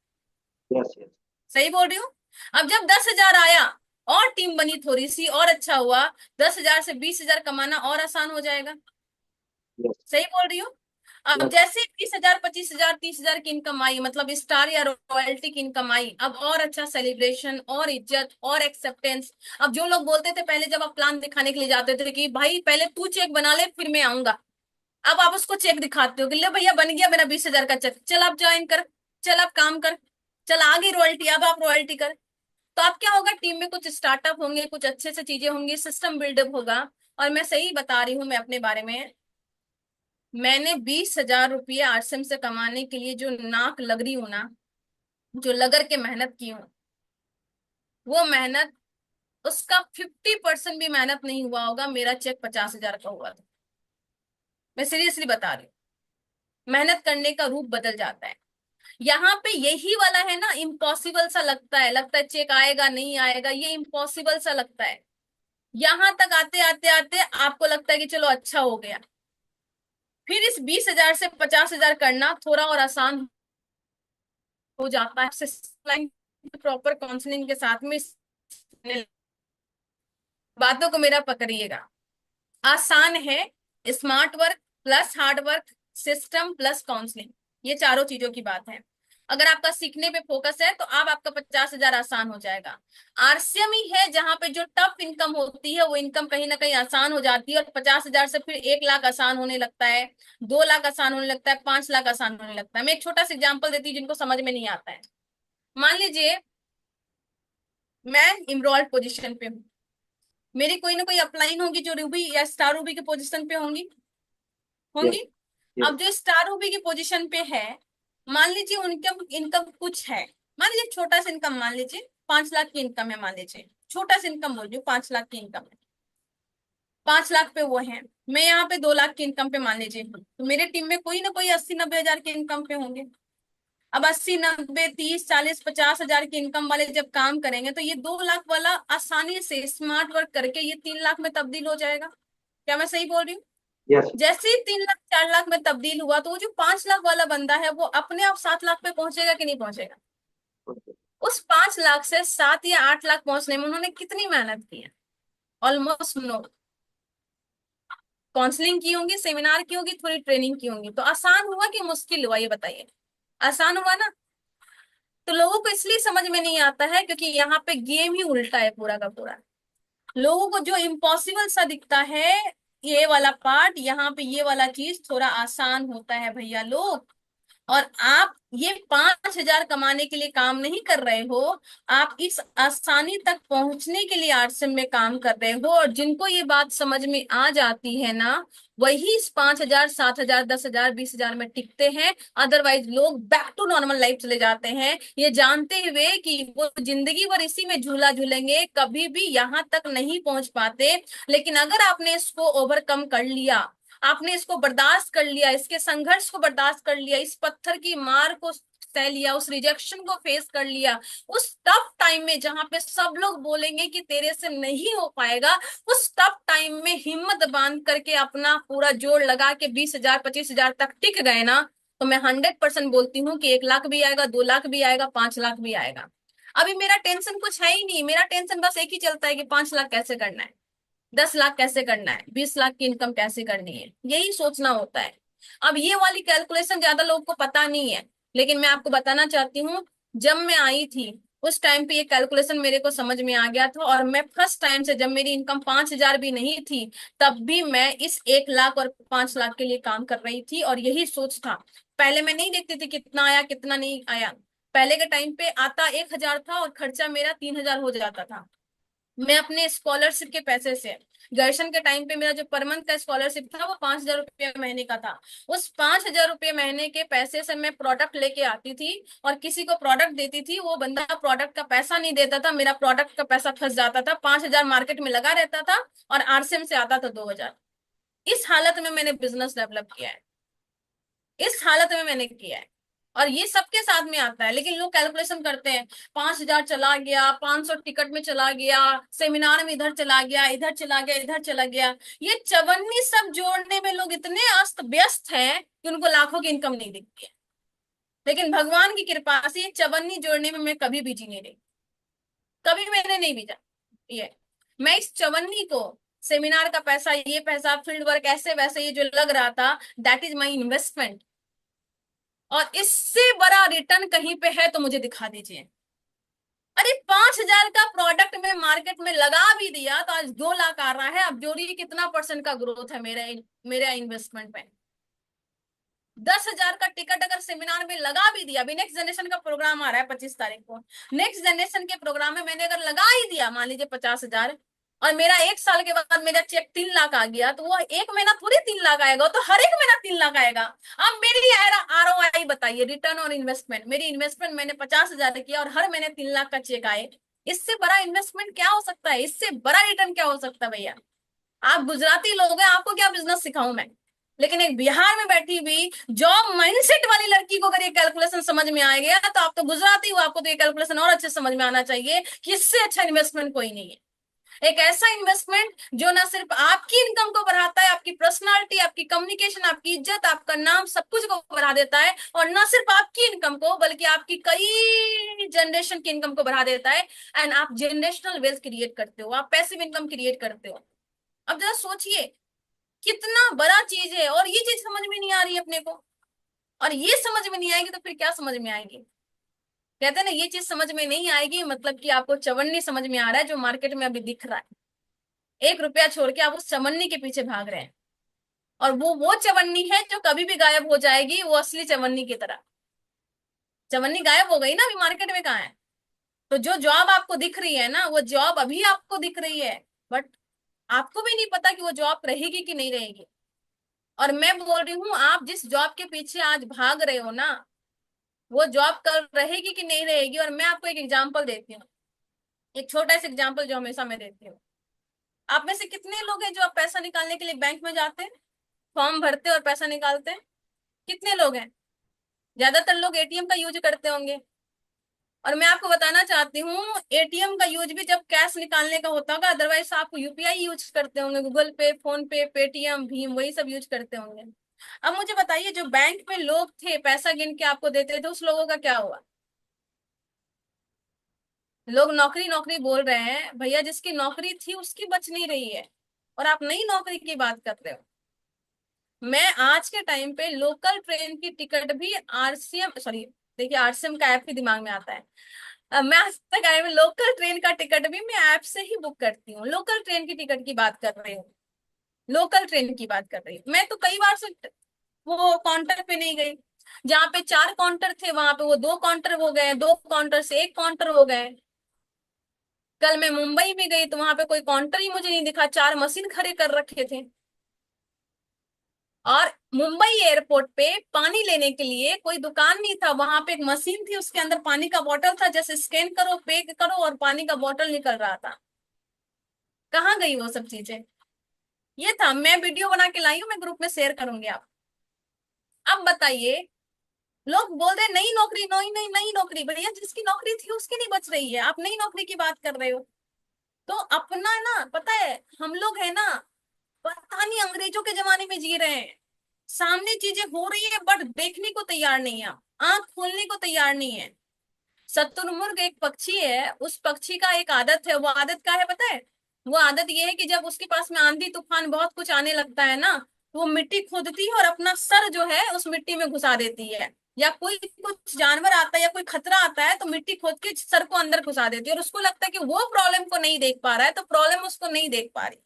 Yes yes. सही बोल रही हूँ? अब जब 10,000 आया और टीम बनी थोड़ी सी और अच्छा हुआ, 10,000 से 20,000 कमाना और आसान हो जाएगा। यस सही बोल रही हूँ? अब यस। जैसे 20,000, 25,000, 30,000 की इनकम आई, मतलब स्टार या रॉयल्टी की इनकम आई, अब और अच्छा सेलिब्रेशन और इज्जत और एक्सेप्टेंस। अब जो लोग बोलते थे पहले, जब आप प्लान दिखाने के लिए जाते थे कि भाई पहले तू चेक बना ले फिर मैं आऊंगा, अब आप उसको चेक दिखाते हो कि ले भैया बन गया मेरा 20,000 का चेक, चल आप ज्वाइन कर, चल आप काम कर, चल आ गई रॉयल्टी, अब आप रॉयल्टी कर। तो अब क्या होगा, टीम में कुछ स्टार्टअप होंगे, कुछ अच्छे से चीजें होंगी, सिस्टम बिल्डअप होगा। और मैं सही बता रही हूँ मैं अपने बारे में, मैंने 20,000 रुपये आरसीएम से कमाने के लिए जो नाक लग रही हूँ ना, जो लगकर के मेहनत की हूँ, वो मेहनत, उसका 50% भी मेहनत नहीं हुआ होगा, मेरा चेक 50,000 का हुआ था। मैं सीरियसली बता रही हूँ, मेहनत करने का रूप बदल जाता है। यहाँ पे यही वाला है ना, इम्पॉसिबल सा लगता है, लगता है चेक आएगा नहीं आएगा, ये इम्पॉसिबल सा लगता है। यहां तक आते आते आते आपको लगता है कि चलो अच्छा हो गया, फिर इस 20,000 से 50,000 करना थोड़ा और आसान हो जाता है। प्रॉपर काउंसलिंग के साथ में बातों को मेरा पकड़िएगा, आसान है। Smart work plus hard work, system plus counselling, ये चारों चीजों की बात है। अगर आपका सीखने पे फोकस है तो अब आपका 50,000 आसान हो जाएगा। आरसीएम ही है जहां पे जो टफ इनकम होती है वो इनकम कहीं ना कहीं आसान हो जाती है, और 50,000 से फिर 1 लाख आसान होने लगता है, 2 लाख आसान होने लगता है, 5 लाख आसान होने लगता है। मैं एक छोटा सा एग्जाम्पल देती हूँ जिनको समझ में नहीं आता है। मान लीजिए मैं इमरोल्ड पोजीशन पे हूँ, मेरी कोई ना कोई अपलाइन होगी जो रूबी या स्टार रूबी के पोजीशन पे होंगी, यस होंगी। यस। अब जो स्टार रूबी की पोजीशन पे है, मान लीजिए इनकम इनकम कुछ है, मान लीजिए छोटा सा इनकम, मान लीजिए 5 लाख की इनकम है, मान लीजिए छोटा सा इनकम बोल रही हूँ, 5 लाख की इनकम है, 5 लाख पे वो है, मैं यहाँ पे 2 लाख की इनकम पे मान लीजिए हूँ, तो मेरे टीम में कोई ना कोई 80-90 हजार की इनकम पे होंगे। अब 80-90-30-40-50 हजार की इनकम वाले जब काम करेंगे तो ये 2 लाख वाला आसानी से स्मार्ट वर्क करके ये 3 लाख में तब्दील हो जाएगा। क्या मैं सही बोल रही हूँ? यस। जैसे ही 3 लाख 4 लाख में तब्दील हुआ तो वो जो 5 लाख वाला बंदा है वो अपने आप 7 लाख पे पहुंचेगा कि नहीं पहुंचेगा? उस 5 लाख से 7 या 8 लाख पहुंचने में उन्होंने कितनी मेहनत की है? Almost no. काउंसलिंग की होंगी, सेमिनार की होगी, थोड़ी ट्रेनिंग की होंगी, तो आसान हुआ कि मुश्किल हुआ ये बताइए? आसान हुआ ना? तो लोगों को इसलिए समझ में नहीं आता है क्योंकि यहाँ पे गेम ही उल्टा है पूरा का पूरा। लोगों को जो इम्पॉसिबल सा दिखता है ये वाला पार्ट, यहाँ पे ये वाला चीज थोड़ा आसान होता है भैया लोग। और आप ये 5,000 कमाने के लिए काम नहीं कर रहे हो, आप इस आसानी तक पहुंचने के लिए आरसीएम में काम कर रहे हो। और जिनको ये बात समझ में आ जाती है ना, वही इस 5,000, 7,000, 10,000, 20,000 में टिकते हैं। अदरवाइज लोग बैक टू नॉर्मल लाइफ चले जाते हैं, ये जानते हुए कि वो जिंदगी भर इसी में झूला झूलेंगे, कभी भी यहाँ तक नहीं पहुंच पाते। लेकिन अगर आपने इसको ओवरकम कर लिया, आपने इसको बर्दाश्त कर लिया, इसके संघर्ष को बर्दाश्त कर लिया, इस पत्थर की मार को सह लिया, उस रिजेक्शन को फेस कर लिया, उस टफ टाइम में जहां पे सब लोग बोलेंगे कि तेरे से नहीं हो पाएगा, उस टफ टाइम में हिम्मत बांध करके अपना पूरा जोर लगा के 20,000 25,000 तक टिक गए ना, तो मैं 100% बोलती हूँ कि 1 लाख भी आएगा, 2 लाख भी आएगा, 5 लाख भी आएगा। अभी मेरा टेंशन कुछ है ही नहीं, मेरा टेंशन बस एक ही चलता है कि 5 लाख कैसे करना है, 10 लाख कैसे करना है, 20 लाख की इनकम कैसे करनी है, यही सोचना होता है। अब ये वाली कैलकुलेशन ज्यादा लोगों को पता नहीं है, लेकिन मैं आपको बताना चाहती हूँ, जब मैं आई थी उस टाइम पे ये कैलकुलेशन मेरे को समझ में आ गया था, और मैं फर्स्ट टाइम से, जब मेरी इनकम 5,000 भी नहीं थी, तब भी मैं इस 1 लाख और 5 लाख के लिए काम कर रही थी, और यही सोच था। पहले मैं नहीं देखती थी कितना आया कितना नहीं आया। पहले के टाइम पे आता 1,000 था और खर्चा मेरा 3,000 हो जाता था। मैं अपने स्कॉलरशिप के पैसे से, ग्रेजुएशन के टाइम पे मेरा जो पर मंथ का स्कॉलरशिप था वो 5,000 रुपये महीने का था। उस 5,000 रुपये महीने के पैसे से मैं प्रोडक्ट लेके आती थी और किसी को प्रोडक्ट देती थी, वो बंदा प्रोडक्ट का पैसा नहीं देता था, मेरा प्रोडक्ट का पैसा फंस जाता था, 5,000 मार्केट में लगा रहता था और आरसीएम से आता था 2,000। इस हालत में मैंने बिजनेस डेवलप किया है, इस हालत में मैंने किया है। और ये सबके साथ में आता है, लेकिन लोग कैलकुलेशन करते हैं, 5,000 चला गया, 500 टिकट में चला गया, सेमिनार में इधर चला गया, इधर चला गया, इधर चला गया। ये चवन्नी सब जोड़ने में लोग इतने अस्त व्यस्त हैं कि उनको लाखों की इनकम नहीं दिखती है। लेकिन भगवान की कृपा से ये चवन्नी जोड़ने में मैं कभी बिजी नहीं रही, कभी मैंने नहीं भेजा। ये मैं इस चवन्नी को, सेमिनार का पैसा, ये पैसा, फील्ड वर्क, ऐसे वैसे ये जो लग रहा था, दैट इज माई इन्वेस्टमेंट। और इससे बड़ा रिटर्न कहीं पे है तो मुझे दिखा दीजिए। अरे 5,000 का प्रोडक्ट में मार्केट में लगा भी दिया तो आज 2 लाख आ रहा है। अब जोड़िए कितना परसेंट का ग्रोथ है मेरा इन्वेस्टमेंट में। 10,000 का टिकट अगर सेमिनार में लगा भी दिया, अभी नेक्स्ट जनरेशन का प्रोग्राम आ रहा है 25 तारीख को, नेक्स्ट जनरेशन के प्रोग्राम में मैंने अगर लगा ही दिया मान लीजिए 50,000, और मेरा 1 साल के बाद मेरा चेक 3 लाख आ गया, तो वो एक महीना थोड़ी 3 लाख आएगा, तो हर एक महीना 3 लाख आएगा। अब मेरी ROI बताइए, रिटर्न और इन्वेस्टमेंट। मेरी इन्वेस्टमेंट मैंने 50,000 किया और हर महीने 3 लाख का चेक आए, इससे बड़ा इन्वेस्टमेंट क्या हो सकता है, इससे बड़ा रिटर्न क्या हो सकता है भैया। आप गुजराती लोग हैं, आपको क्या बिजनेस सिखाऊं मैं। लेकिन एक बिहार में बैठी हुई जॉब माइंडसेट वाली लड़की को अगर ये कैलकुलेशन समझ में आ गया, तो आप तो गुजराती हो, आपको तो ये कैलकुलेशन और अच्छे समझ में आना चाहिए कि इससे अच्छा इन्वेस्टमेंट कोई नहीं है। एक ऐसा इन्वेस्टमेंट जो ना सिर्फ आपकी इनकम को बढ़ाता है, आपकी पर्सनालिटी, आपकी कम्युनिकेशन, आपकी इज्जत, आपका नाम, सब कुछ को बढ़ा देता है, और ना सिर्फ आपकी इनकम को बल्कि आपकी कई जनरेशन की इनकम को बढ़ा देता है। एंड आप जनरेशनल वेल्थ क्रिएट करते हो, आप पैसिव इनकम क्रिएट करते हो। अब जरा सोचिए कितना बड़ा चीज है, और ये चीज समझ में नहीं आ रही अपने को। और ये समझ में नहीं आएगी तो फिर क्या समझ में आएगी। कहते हैं ना, ये चीज समझ में नहीं आएगी मतलब कि आपको चवन्नी समझ में आ रहा है जो मार्केट में अभी दिख रहा है। 1 रुपया छोड़ के आप उस चवन्नी के पीछे भाग रहे हैं, और वो चवन्नी है जो कभी भी गायब हो जाएगी, वो असली चवन्नी की तरह। चवन्नी गायब हो गई ना, अभी मार्केट में कहाँ है। तो जो जॉब आपको दिख रही है ना, वो जॉब अभी आपको दिख रही है, बट आपको भी नहीं पता कि वो जॉब रहेगी कि नहीं रहेगी। और मैं बोल रही हूँ, आप जिस जॉब के पीछे आज भाग रहे हो ना, वो जॉब कर रहेगी कि नहीं रहेगी। और मैं आपको एक एग्जांपल देती हूँ, एक छोटा सा एग्जांपल जो हमेशा मैं देती हूँ। आप में से कितने लोग हैं जो आप पैसा निकालने के लिए बैंक में जाते हैं, फॉर्म भरते हैं और पैसा निकालते हैं? कितने लोग हैं? ज्यादातर लोग एटीएम का यूज करते होंगे। और मैं आपको बताना चाहती हूँ, एटीएम का यूज भी जब कैश निकालने का होता होगा, अदरवाइज आप यूपीआई यूज करते होंगे, गूगल पे, फोन पे, पेटीएम, भीम, वही सब यूज करते होंगे। अब मुझे बताइए, जो बैंक में लोग थे पैसा गिन के आपको देते थे, उस लोगों का क्या हुआ? लोग नौकरी नौकरी बोल रहे हैं भैया, जिसकी नौकरी थी उसकी बच नहीं रही है, और आप नई नौकरी की बात कर रहे हो। मैं आज के टाइम पे लोकल ट्रेन की टिकट भी आरसीएम, सॉरी, देखिए आरसीएम का ऐप ही दिमाग में आता है। मैं आज तक आए में लोकल ट्रेन का टिकट भी मैं ऐप से ही बुक करती हूँ। लोकल ट्रेन की टिकट की बात कर रही हूँ, लोकल ट्रेन की बात कर रही हूँ। मैं तो कई बार से वो काउंटर पे नहीं गई, जहाँ पे 4 काउंटर थे वहां पे वो 2 काउंटर हो गए, 2 काउंटर से 1 काउंटर हो गए। कल मैं मुंबई में गई तो वहां पे कोई काउंटर ही मुझे नहीं दिखा, 4 मशीन खड़े कर रखे थे। और मुंबई एयरपोर्ट पे पानी लेने के लिए कोई दुकान नहीं था, वहां पे एक मशीन थी, उसके अंदर पानी का बोतल था, जैसे स्कैन करो, पे करो, और पानी का बोतल निकल रहा था। कहाँ गई वो सब चीजें? ये था, मैं वीडियो बना के लाई हूँ, मैं ग्रुप में शेयर करूंगी आप। अब बताइए, लोग बोल रहे नई नौकरी, नई नई नई नौकरी, भैया जिसकी नौकरी थी उसकी नहीं बच रही है, आप नई नौकरी की बात कर रहे हो। तो अपना ना, पता है हम लोग है ना, पता नहीं अंग्रेजों के जमाने में जी रहे हैं। सामने चीजें हो रही है बट देखने को तैयार नहीं है, आंख खोलने को तैयार नहीं है। शत्रुमुर्ग एक पक्षी है, उस पक्षी का एक आदत है, वो आदत क्या है पता है? वो आदत ये है कि जब उसके पास में आंधी तूफान बहुत कुछ आने लगता है ना, तो वो मिट्टी खोदती है और अपना सर जो है उस मिट्टी में घुसा देती है। या कोई कुछ जानवर आता है या कोई खतरा आता है तो मिट्टी खोद के सर को अंदर घुसा देती है, और उसको लगता है कि वो प्रॉब्लम को नहीं देख पा रहा है, तो प्रॉब्लम उसको नहीं देख पा रही।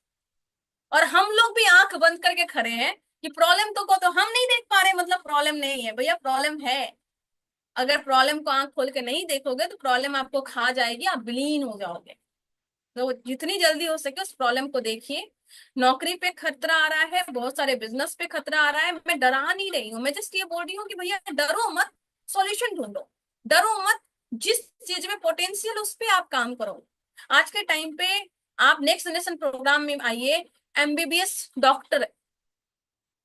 और हम लोग भी आंख बंद करके खड़े हैं कि प्रॉब्लम तो को तो हम नहीं देख पा रहे, मतलब प्रॉब्लम नहीं है। भैया प्रॉब्लम है। अगर प्रॉब्लम को आंख खोल के नहीं देखोगे तो प्रॉब्लम आपको खा जाएगी, आप विलीन हो जाओगे। तो जितनी जल्दी हो सके उस प्रॉब्लम को देखिए। नौकरी पे खतरा आ रहा है, बहुत सारे बिजनेस पे खतरा आ रहा है, मैं डरा नहीं रही हूँ, मैं जस्ट ये बोल रही हूँ कि भैया डरो मत, सॉल्यूशन ढूंढो। डरो मत, जिस चीज में पोटेंशियल उस पे आप काम करो। आज के टाइम पे आप नेक्स्ट जनरेशन प्रोग्राम में आइए, एमबीबीएस डॉक्टर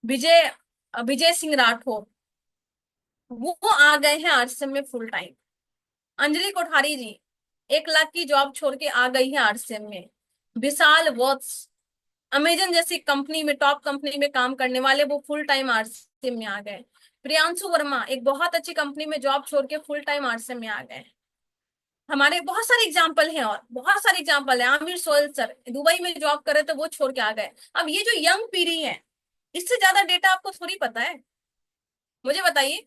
विजय विजय सिंह राठौर, वो आ गए हैं आरसीएम में फुल टाइम। अंजलि कोठारी जी 1 लाख की जॉब छोड़ के आ गई है आरसीएम में। विशाल वत्स अमेजन जैसी कंपनी में, टॉप कंपनी में काम करने वाले, वो फुल टाइम आरसीएम में आ गए। प्रियांशु वर्मा एक बहुत अच्छी कंपनी में जॉब छोड़ के फुल टाइम आरसीएम में आ गए। हमारे बहुत सारे एग्जाम्पल हैं, और बहुत सारे एग्जाम्पल हैं। आमिर सोहेल सर दुबई में जॉब करे तो वो छोड़ के आ गए। अब ये जो यंग पीढ़ी है, इससे ज्यादा डेटा आपको थोड़ी पता है, मुझे बताइए।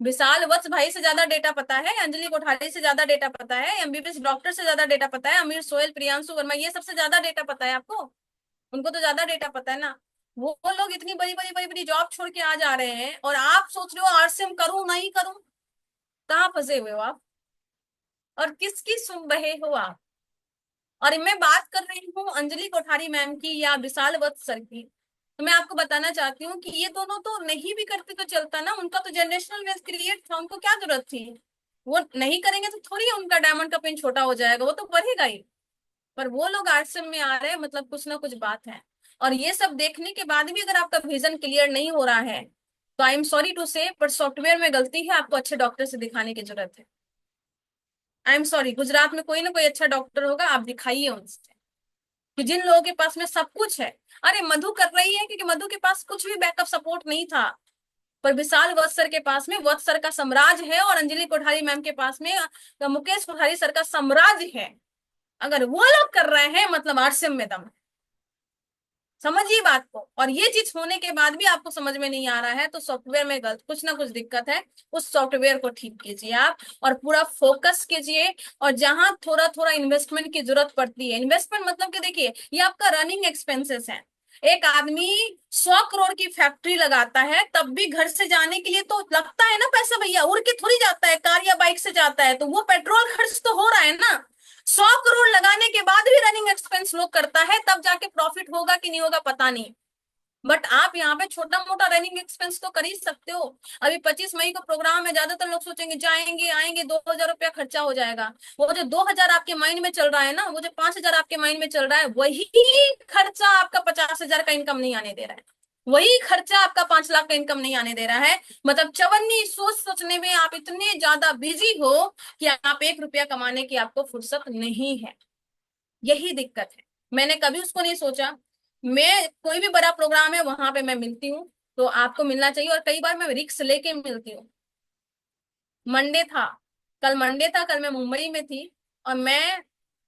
विशाल वत्स भाई से ज्यादा डेटा पता है, अंजलि कोठारी से ज्यादा डेटा पता है, एमबीबीएस डॉक्टर से ज्यादा डेटा पता है, अमीर सोहेल, प्रियांशु वर्मा, ये सबसे ज्यादा डेटा पता है आपको। उनको तो ज्यादा डेटा पता है ना। वो लोग इतनी बड़ी बड़ी बड़ी बड़ी जॉब छोड़ के आ जा रहे हैं, और आप सोच रहे हो आरसीएम करूं नहीं करूं। कहाँ फंसे हुए हो आप, और किसकी सुन रहे हो आप? और मैं बात कर रही हूँ अंजलि कोठारी मैम की या विशाल वत्स सर की, तो मैं आपको बताना चाहती हूँ कि ये दोनों तो नहीं भी करते तो चलता ना, उनका तो जनरेशनल वेल्थ क्रिएट था, उनको क्या जरूरत थी। वो नहीं करेंगे तो थोड़ी उनका डायमंड का पिन छोटा हो जाएगा, वो तो बढ़ेगा ही। पर वो लोग आरसीएम में आ रहे हैं, मतलब कुछ ना कुछ बात है। और ये सब देखने के बाद भी अगर आपका विजन क्लियर नहीं हो रहा है, तो आई एम सॉरी टू से, पर सॉफ्टवेयर में गलती है, आपको अच्छे डॉक्टर से दिखाने की जरूरत है। आई एम सॉरी, गुजरात में कोई ना कोई अच्छा डॉक्टर होगा, आप दिखाइए उनसे। कि जिन लोगों के पास में सब कुछ है, अरे मधु कर रही है क्योंकि मधु के पास कुछ भी बैकअप सपोर्ट नहीं था, पर विशाल वत्सर के पास में वत्सर का साम्राज्य है, और अंजलि कोठारी मैम के पास में मुकेश कोठारी सर का साम्राज्य है। अगर वो लोग कर रहे हैं मतलब आरसीएम में दम है। समझिए बात को। और ये चीज होने के बाद भी आपको समझ में नहीं आ रहा है, तो सॉफ्टवेयर में गलत कुछ ना कुछ दिक्कत है। उस सॉफ्टवेयर को ठीक कीजिए आप, और पूरा फोकस कीजिए। और जहां थोड़ा थोड़ा इन्वेस्टमेंट की जरूरत पड़ती है, इन्वेस्टमेंट मतलब कि देखिए ये आपका रनिंग एक्सपेंसेस है। एक आदमी 100 करोड़ की फैक्ट्री लगाता है, तब भी घर से जाने के लिए तो लगता है ना पैसा, भैया उड़ के थोड़ी जाता है, कार या बाइक से जाता है, तो वो पेट्रोल खर्च तो हो रहा है ना। 100 करोड़ लगाने के बाद भी रनिंग एक्सपेंस लोग करता है, तब जाके प्रॉफिट होगा कि नहीं होगा पता नहीं। बट आप यहाँ पे छोटा मोटा रनिंग एक्सपेंस तो कर ही सकते हो। अभी 25 मई को प्रोग्राम है, ज्यादातर लोग सोचेंगे जाएंगे आएंगे 2,000 रुपया खर्चा हो जाएगा। वो जो 2,000 आपके माइंड में चल रहा है ना, वो जो 5,000 आपके माइंड में चल रहा है, वही खर्चा आपका 50,000 का इनकम नहीं आने दे रहा है। वही खर्चा आपका 5 लाख का इनकम नहीं आने दे रहा है। मतलब चवन्नी सोच सोचने में आप इतने ज्यादा बिजी हो कि आप 1 रुपया कमाने की आपको फुर्सत नहीं है। यही दिक्कत है। मैंने कभी उसको नहीं सोचा। मैं कोई भी बड़ा प्रोग्राम है वहां पे मैं मिलती हूँ, तो आपको मिलना चाहिए, और कई बार मैं रिक्स लेके मिलती हूँ। मंडे था, कल मंडे था, कल मैं मुंबई में थी, और मैं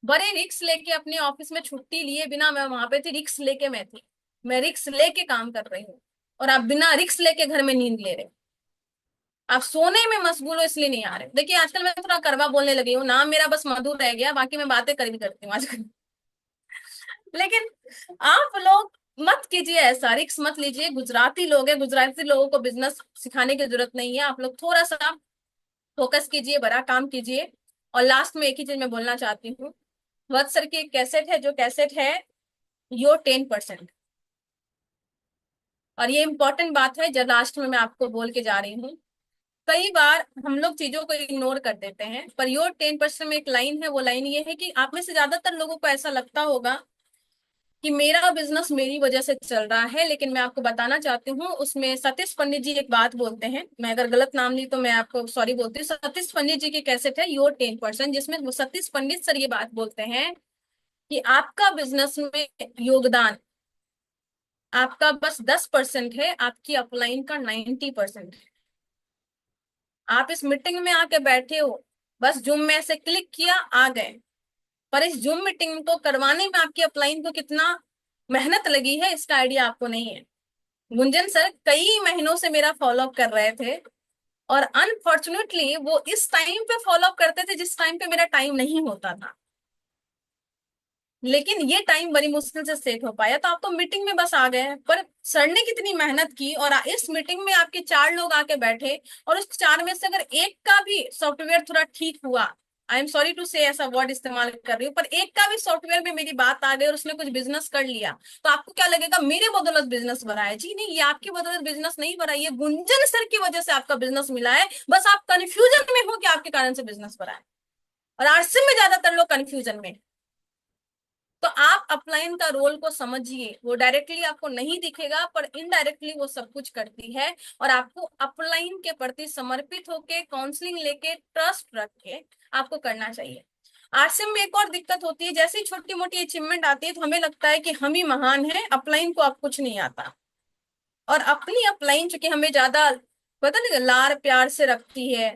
बड़े रिक्स लेके अपने ऑफिस में छुट्टी लिए बिना मैं वहां पे थी, रिक्स लेके मैं थी। मैं रिक्स लेके काम कर रही हूँ, और आप बिना रिक्स लेके घर में नींद ले रहे हो। आप सोने में मशगूल हो इसलिए नहीं आ रहे। देखिए आजकल मैं थोड़ा कड़वा बोलने लगी हूँ, नाम मेरा बस मधु रह गया, बाकी मैं बातें कर भी करती हूँ आजकल। लेकिन आप लोग मत कीजिए ऐसा, रिक्स मत लीजिए। गुजराती लोग हैं, गुजराती लोगों को बिजनेस सिखाने की जरूरत नहीं है। आप लोग थोड़ा सा फोकस कीजिए, बड़ा काम कीजिए। और लास्ट में एक ही चीज मैं बोलना चाहती हूँ, वत्स सर की एक कैसेट है, जो कैसेट है योर 10%। और ये इंपॉर्टेंट बात है, जब लास्ट में मैं आपको बोल के जा रही हूँ। कई बार हम लोग चीजों को इग्नोर कर देते हैं, पर योर 10% में एक लाइन है, वो लाइन ये है कि आप में से ज्यादातर लोगों को ऐसा लगता होगा कि मेरा बिजनेस मेरी वजह से चल रहा है, लेकिन मैं आपको बताना चाहती हूँ उसमें सतीश पंडित जी एक बात बोलते हैं, मैं अगर गलत नाम ली तो मैं आपको सॉरी बोलती हूँ। सतीश पंडित जी की कैसेट है योर 10%, जिसमें वो सतीश पंडित सर ये बात बोलते हैं कि आपका बिजनेस में योगदान आपका बस 10% है, आपकी अपलाइन का 90% है। आप इस मीटिंग में आके बैठे हो, बस जूम में ऐसे क्लिक किया आ गए, पर इस जूम मीटिंग को करवाने में आपकी अपलाइन को कितना मेहनत लगी है इसका आइडिया आपको नहीं है। गुंजन सर कई महीनों से मेरा फॉलो अप कर रहे थे, और अनफॉर्चुनेटली वो इस टाइम पे फॉलो अप करते थे जिस टाइम पे मेरा टाइम नहीं होता था, लेकिन ये टाइम बड़ी मुश्किल से सेट हो पाया। तो आप तो मीटिंग में बस आ गए, पर सर ने कितनी मेहनत की, और इस मीटिंग में आपके 4 लोग आके बैठे, और उस 4 में से अगर एक का भी सॉफ्टवेयर थोड़ा ठीक हुआ, आई एम सॉरी टू से ऐसा वर्ड इस्तेमाल कर रही हूँ, पर एक का भी सॉफ्टवेयर में मेरी बात आ गई और उसने कुछ बिजनेस कर लिया, तो आपको क्या लगेगा मेरे बदौलत बिजनेस बढ़ा है? जी नहीं, ये आपकी बदौलत बिजनेस नहीं बढ़ा, ये गुंजन सर की वजह से आपका बिजनेस मिला है। बस आप कंफ्यूजन में हो कि आपके कारण से बिजनेस बढ़ा है, और आरसीएम में ज्यादातर लोग कंफ्यूजन में। तो आप अपलाइन का रोल को समझिए, वो डायरेक्टली आपको नहीं दिखेगा पर इनडायरेक्टली वो सब कुछ करती है, और आपको अपलाइन के प्रति समर्पित होके काउंसलिंग लेके ट्रस्ट रख के आपको करना चाहिए। आरसीएम में एक और दिक्कत होती है, जैसे ही छोटी मोटी अचीवमेंट आती है तो हमें लगता है कि हम ही महान हैं, अपलाइन को अब कुछ नहीं आता। और अपनी अपलाइन चूंकि हमें ज्यादा पता नहीं लार प्यार से रखती है,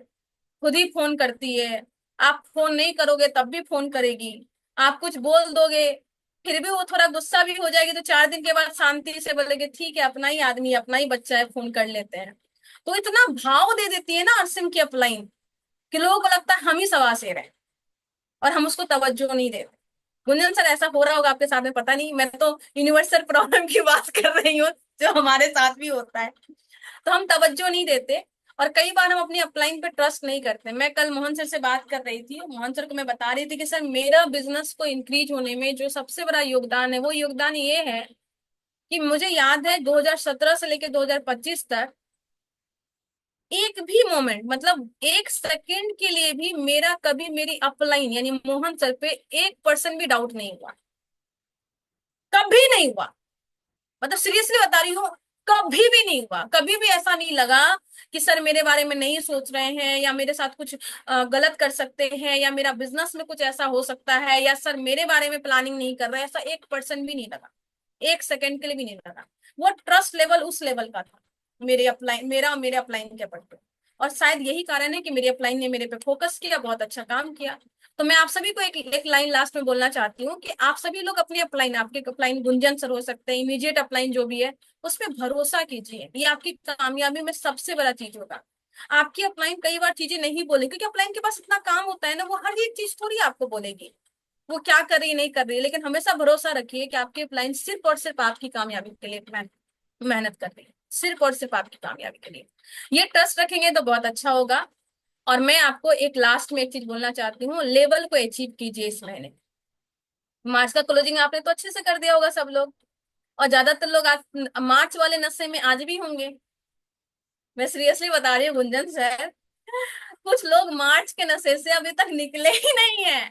खुद ही फोन करती है, आप फोन नहीं करोगे तब भी फोन करेगी, आप कुछ बोल दोगे फिर भी वो थोड़ा गुस्सा भी हो जाएगी, तो 4 दिन के बाद शांति से बोलेगी ठीक है अपना ही आदमी अपना ही बच्चा है फोन कर लेते हैं। तो इतना भाव दे देती है ना अर्सिम की अपलाइन कि लोगों को लगता है हम ही सवा शेर हैं, और हम उसको तवज्जो नहीं देते। गुंजन सर ऐसा हो रहा होगा आपके साथ में पता नहीं, मैं तो यूनिवर्सल प्रॉब्लम की बात कर रही हूँ जो हमारे साथ भी होता है। तो हम तवज्जो नहीं देते, और कई बार हम अपनी अपलाइन पे ट्रस्ट नहीं करते। मैं कल मोहन सर से बात कर रही थी, मोहन सर को मैं बता रही थी कि सर मेरा बिजनेस को इंक्रीज होने में जो सबसे बड़ा योगदान है वो योगदान ये है कि मुझे याद है 2017 से लेकर 2025 तक एक भी मोमेंट मतलब 1 सेकेंड के लिए भी मेरा कभी मेरी अपलाइन यानी मोहन सर पे 1% भी डाउट नहीं हुआ, कभी नहीं हुआ। मतलब सीरियसली बता रही हूँ, कभी भी नहीं हुआ, कभी भी ऐसा नहीं लगा कि सर मेरे बारे में नहीं सोच रहे हैं, या मेरे साथ कुछ गलत कर सकते हैं, या मेरा बिजनेस में कुछ ऐसा हो सकता है, या सर मेरे बारे में प्लानिंग नहीं कर रहे, ऐसा 1% भी नहीं लगा, 1 सेकेंड के लिए भी नहीं लगा। वो ट्रस्ट लेवल उस लेवल का था मेरे अपलाइन मेरा और मेरे अपलाइन के प्रति। और शायद यही कारण है कि मेरे अपलाइन ने मेरे पे फोकस किया, बहुत अच्छा काम किया। तो मैं आप सभी को एक लाइन लास्ट में बोलना चाहती हूँ कि आप सभी लोग अपनी अपलाइन, आपके अपलाइन गुंजन सर हो सकते हैं, इमीडिएट अपलाइन जो भी है उस पर भरोसा कीजिए, ये आपकी कामयाबी में सबसे बड़ा चीज होगा। आपकी अपलाइन कई बार चीजें नहीं बोलेगी क्योंकि अपलाइन के पास इतना काम होता है ना, वो हर एक चीज थोड़ी आपको बोलेगी वो क्या कर रही है नहीं कर रही है, लेकिन हमेशा भरोसा रखिए कि आपकी अपलाइन सिर्फ और सिर्फ आपकी कामयाबी के लिए मेहनत कर रही है, सिर्फ और सिर्फ आपकी कामयाबी के लिए। ये ट्रस्ट रखेंगे तो बहुत अच्छा होगा। और मैं आपको एक लास्ट में एक चीज बोलना चाहती हूँ, लेवल को अचीव कीजिए इस महीने। मार्च का क्लोजिंग आपने तो अच्छे से कर दिया होगा सब लोग, और ज्यादातर लोग आज मार्च वाले नशे में आज भी होंगे। मैं सीरियसली बता रही हूँ गुंजन सर, कुछ लोग मार्च के नशे से अभी तक निकले ही नहीं है,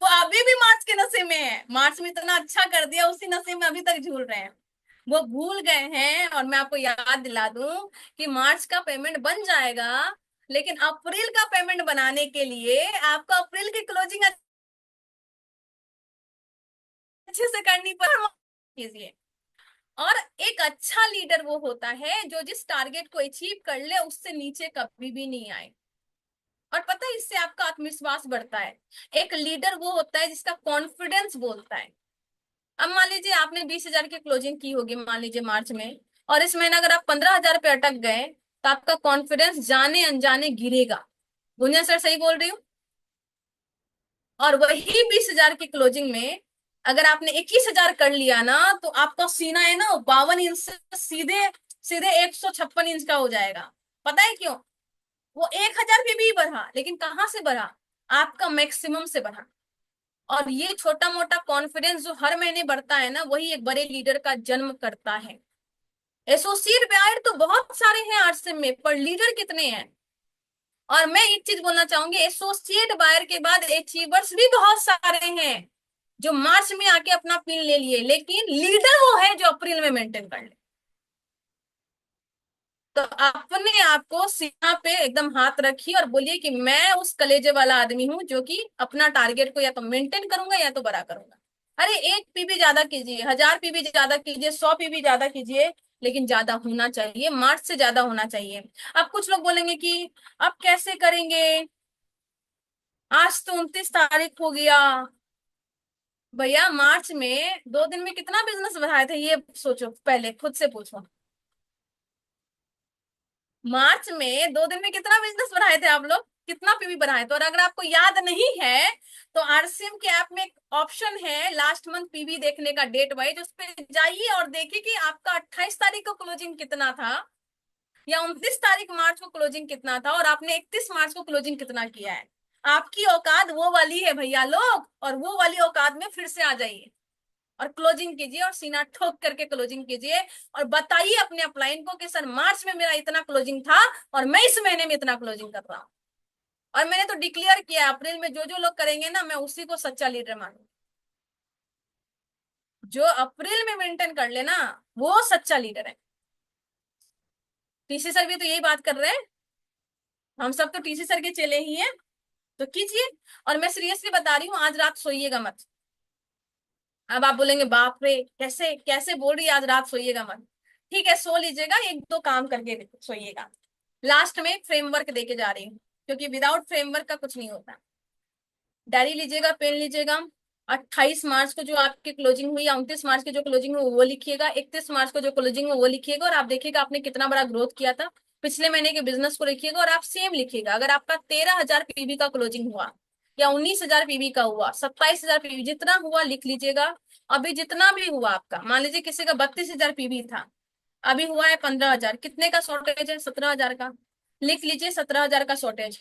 वो अभी भी मार्च के नशे में है। मार्च में इतना अच्छा कर दिया उसी नशे में अभी तक झूल रहे हैं, वो भूल गए हैं। और मैं आपको याद दिला दूं कि मार्च का पेमेंट बन जाएगा, लेकिन अप्रैल का पेमेंट बनाने के लिए आपको अप्रैल की क्लोजिंग अच्छे से करनी कीजिए। और एक अच्छा लीडर वो होता है जो जिस टारगेट को अचीव कर ले उससे नीचे कभी भी नहीं आए, और पता है इससे आपका आत्मविश्वास बढ़ता है। एक लीडर वो होता है जिसका कॉन्फिडेंस बोलता है। अब मान लीजिए आपने 20,000 की क्लोजिंग की होगी मान लीजिए मार्च में, और इस महीने अगर आप 15,000 पे अटक गए तो आपका कॉन्फिडेंस जाने अनजाने गिरेगा। गुंजन सर सही बोल रही हूँ? और वही 20,000 की क्लोजिंग में अगर आपने 21,000 कर लिया ना, तो आपका सीना है ना 52 इंच से सीधे सीधे 156 इंच का हो जाएगा। पता है क्यों? वो 1,000 भी बढ़ा, लेकिन कहाँ से बढ़ा? आपका मैक्सिमम से बढ़ा। और ये छोटा मोटा कॉन्फिडेंस जो हर महीने बढ़ता है ना, वही एक बड़े लीडर का जन्म करता है। एसोसिएट बायर तो बहुत सारे हैं आरसीएम में, पर लीडर कितने हैं? और मैं एक चीज बोलना चाहूंगी, एसोसिएट बायर के बाद अचीवर्स भी बहुत सारे हैं। जो मार्च में आके अपना पिन ले लिए, लेकिन लीडर वो है जो अप्रैल में मेंटेन कर ले। तो अपने आप को सीना पे एकदम हाथ रखिए और बोलिए कि मैं उस कलेजे वाला आदमी हूं जो कि अपना टारगेट को या तो मेंटेन करूंगा या तो बड़ा करूंगा। अरे 1 पीबी ज्यादा कीजिए, 1000 पीबी ज्यादा कीजिए, 100 पीबी ज्यादा कीजिए, लेकिन ज्यादा होना चाहिए, मार्च से ज्यादा होना चाहिए। अब कुछ लोग बोलेंगे कि अब कैसे करेंगे, आज तो 29 तारीख हो गया। भैया मार्च में 2 दिन में कितना बिजनेस बढ़ाए थे, ये सोचो, पहले खुद से पूछो। मार्च में 2 दिन में कितना बिजनेस बढ़ाए थे आप लोग, कितना पीवी बढ़ाए थे? और अगर आपको याद नहीं है तो आरसीएम के ऐप में एक ऑप्शन है लास्ट मंथ पीवी देखने का, डेट वाइज, उस पर जाइए और देखिए कि आपका 28 तारीख को क्लोजिंग कितना था, या 29 तारीख मार्च को क्लोजिंग कितना था, और आपने 31 मार्च को क्लोजिंग कितना किया है। आपकी औकात वो वाली है भैया लोग, और वो वाली औकात में फिर से आ जाइए और क्लोजिंग कीजिए, और सीना ठोक करके क्लोजिंग कीजिए, और बताइए अपने अपलाइन को कि सर मार्च में मेरा इतना क्लोजिंग था और मैं इस महीने में इतना क्लोजिंग कर रहा हूं। और मैंने तो डिक्लेयर किया अप्रैल में जो जो लोग करेंगे ना, मैं उसी को सच्चा लीडर मानूंगी। जो अप्रैल में मेंटेन कर लेना वो सच्चा लीडर है। टीसी सर भी तो यही बात कर रहे हैं, हम सब तो टीसी सर के चेले ही हैं, तो कीजिए। और मैं सीरियसली बता रही हूँ, आज रात सोइएगा मत। अब आप बोलेंगे बाप रे, कैसे कैसे बोल रही है, आज रात सोइएगा मत। ठीक है, सो लीजिएगा, 1-2 काम करके सोइएगा। लास्ट में फ्रेमवर्क देके जा रही हूँ, क्योंकि विदाउट फ्रेमवर्क का कुछ नहीं होता। डायरी लीजिएगा, पेन लीजिएगा, 28 मार्च को जो आपकी क्लोजिंग हुई या 29 मार्च की जो क्लोजिंग हुई वो लिखिएगा, 31 मार्च को जो क्लोजिंग हुई वो लिखिएगा, और आप देखिएगा आपने कितना बड़ा ग्रोथ किया था। पिछले महीने के बिजनेस को लिखिएगा, और आप सेम लिखिएगा। अगर आपका 13,000 पीवी का क्लोजिंग हुआ, या 19,000 पीवी का हुआ, 27,000 पीवी, जितना हुआ लिख लीजिएगा। अभी जितना भी हुआ आपका, मान लीजिए किसी का 32,000 पीवी था, अभी हुआ है 15,000, कितने का शॉर्टेज है? 17,000 का। लिख लीजिए 17,000 का शॉर्टेज।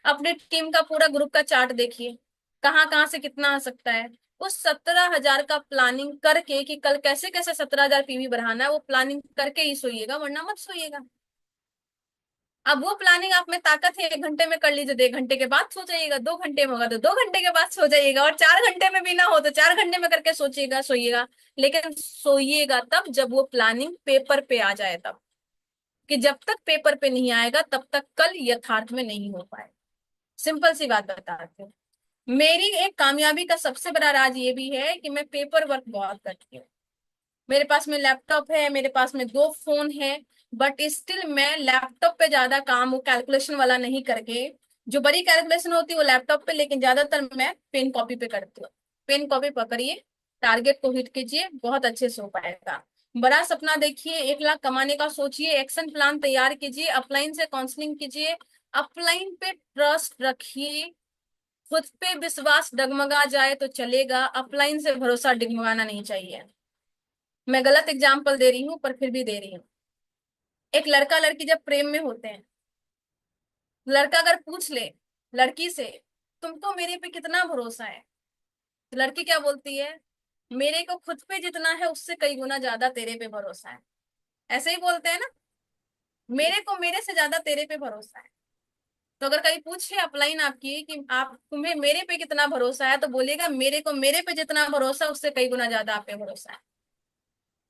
अपने टीम का पूरा ग्रुप का चार्ट देखिए, कहाँ कहाँ से कितना आ सकता है। उस 17,000 का प्लानिंग करके कि कल कैसे कैसे 17,000 पीवी बढ़ाना है, वो प्लानिंग करके ही सोइएगा, वरना मत सोइएगा। अब वो प्लानिंग आप में ताकत है, 1 घंटे में कर लीजिए, तो 1 घंटे के बाद सो जाइएगा, 2 घंटे में होगा तो 2 घंटे के बाद सो जाइएगा, और 4 घंटे में भी ना हो तो 4 घंटे में करके सोचिएगा, सोइएगा। लेकिन सोइएगा तब जब वो प्लानिंग पेपर पे आ जाए, तब। कि जब तक पेपर पे नहीं आएगा तब तक कल यथार्थ में नहीं हो पाए। सिंपल सी बात बताते हैं। मेरी एक कामयाबी का सबसे बड़ा राज ये भी है कि मैं पेपर वर्क बहुत करती हूँ। मेरे पास में लैपटॉप है, मेरे पास में 2 फोन है, बट स्टिल मैं लैपटॉप पे ज्यादा काम वो कैलकुलेशन वाला नहीं करके, जो बड़ी कैलकुलेशन होती है वो लैपटॉप पे, लेकिन ज्यादातर मैं पेन कॉपी पे करती हूँ। पेन कॉपी पकड़िए, टारगेट को हिट कीजिए, बहुत अच्छे से हो पाएगा। बड़ा सपना देखिए, 1 लाख कमाने का सोचिए, एक्शन प्लान तैयार कीजिए, अपलाइन से काउंसलिंग कीजिए, अपलाइन पे ट्रस्ट रखिए। खुद पे विश्वास डगमगा जाए तो चलेगा, अपलाइन से भरोसा डगमगाना नहीं चाहिए। मैं गलत एग्जाम्पल दे रही हूँ पर फिर भी दे रही हूँ। एक लड़का लड़की जब प्रेम में होते हैं, लड़का अगर पूछ ले लड़की से, तुमको मेरे पे कितना भरोसा है, तो लड़की क्या बोलती है? मेरे को खुद पे जितना है उससे कई गुना ज्यादा तेरे पे भरोसा है। ऐसे ही बोलते हैं ना, मेरे को मेरे से ज्यादा तेरे पे भरोसा है। तो अगर कहीं पूछे अपलाइन आपकी कि आप तुम्हें मेरे पे कितना भरोसा है, तो बोलिएगा मेरे को मेरे पे जितना भरोसा है उससे कई गुना ज्यादा आप पे भरोसा है।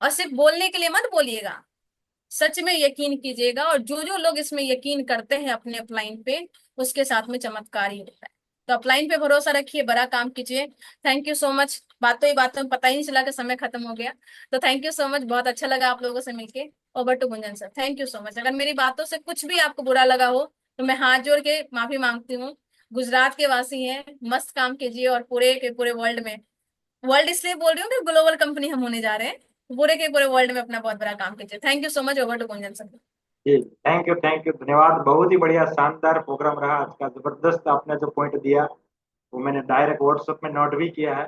और सिर्फ बोलने के लिए मत बोलिएगा, सच में यकीन कीजिएगा। और जो जो लोग इसमें यकीन करते हैं अपने अपलाइन पे, उसके साथ में चमत्कार ही होता है। तो अपलाइन पे भरोसा रखिए, बड़ा काम कीजिए। थैंक यू सो मच, बातों ही बातों में पता ही नहीं चला कि समय खत्म हो गया। तो थैंक यू सो मच, बहुत अच्छा लगा आप लोगों से मिलके। Over to Gunjan sir, thank you so much. अगर मेरी बातों से कुछ भी आपको बुरा लगा हो तो मैं हाथ जोड़ के माफी मांगती हूँ। गुजरात के वासी हैं, मस्त काम कीजिए, और पूरे के पूरे वर्ल्ड में, वर्ल्ड इसलिए बोल रही हूँ कि ग्लोबल कंपनी हम होने जा रहे हैं, पूरे के पूरे वर्ल्ड में अपना बहुत बड़ा काम कीजिए। Thank you so much, over to Gunjan sir. जी, थैंक यू, धन्यवाद। बहुत ही बढ़िया शानदार प्रोग्राम रहा आज का, जबरदस्त आपने जो पॉइंट दिया वो मैंने डायरेक्ट व्हाट्सएप में नोट भी किया है।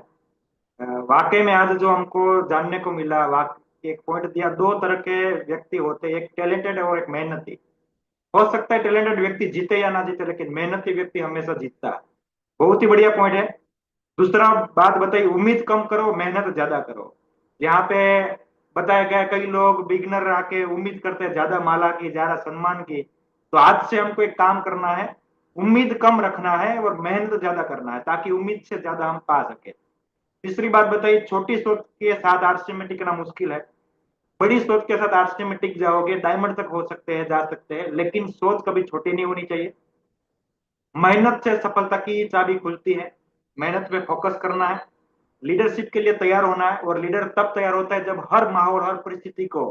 वाकई में आज जो हमको जानने को मिला, वाकई एक पॉइंट दिया, 2 तरह के व्यक्ति होते हैं, एक टैलेंटेड और एक मेहनती। हो सकता है टैलेंटेड व्यक्ति जीते या ना जीते, लेकिन मेहनती व्यक्ति हमेशा जीतता है। बहुत ही बढ़िया पॉइंट है। दूसरा बात बताइए, उम्मीद कम करो, मेहनत ज्यादा करो। यहाँ पे बताया गया है, कई लोग बिगनर आके उम्मीद करते हैं ज्यादा माला की, ज्यादा सम्मान की। तो आज से हमको एक काम करना है, उम्मीद कम रखना है और मेहनत ज्यादा करना है, ताकि उम्मीद से ज्यादा हम पा सके। तीसरी बात बताइए, छोटी सोच के साथ आरसी में टिकना मुश्किल है। बड़ी सोच के साथ आरसी में टिक जाओगे, डायमंड तक हो सकते हैं, जा सकते हैं, लेकिन सोच कभी छोटी नहीं होनी चाहिए। मेहनत से सफलता की चाबी खुलती है। मेहनत पे फोकस करना है, लीडरशिप के लिए तैयार होना है। और लीडर तब तैयार होता है जब हर माहौल, हर परिस्थिति को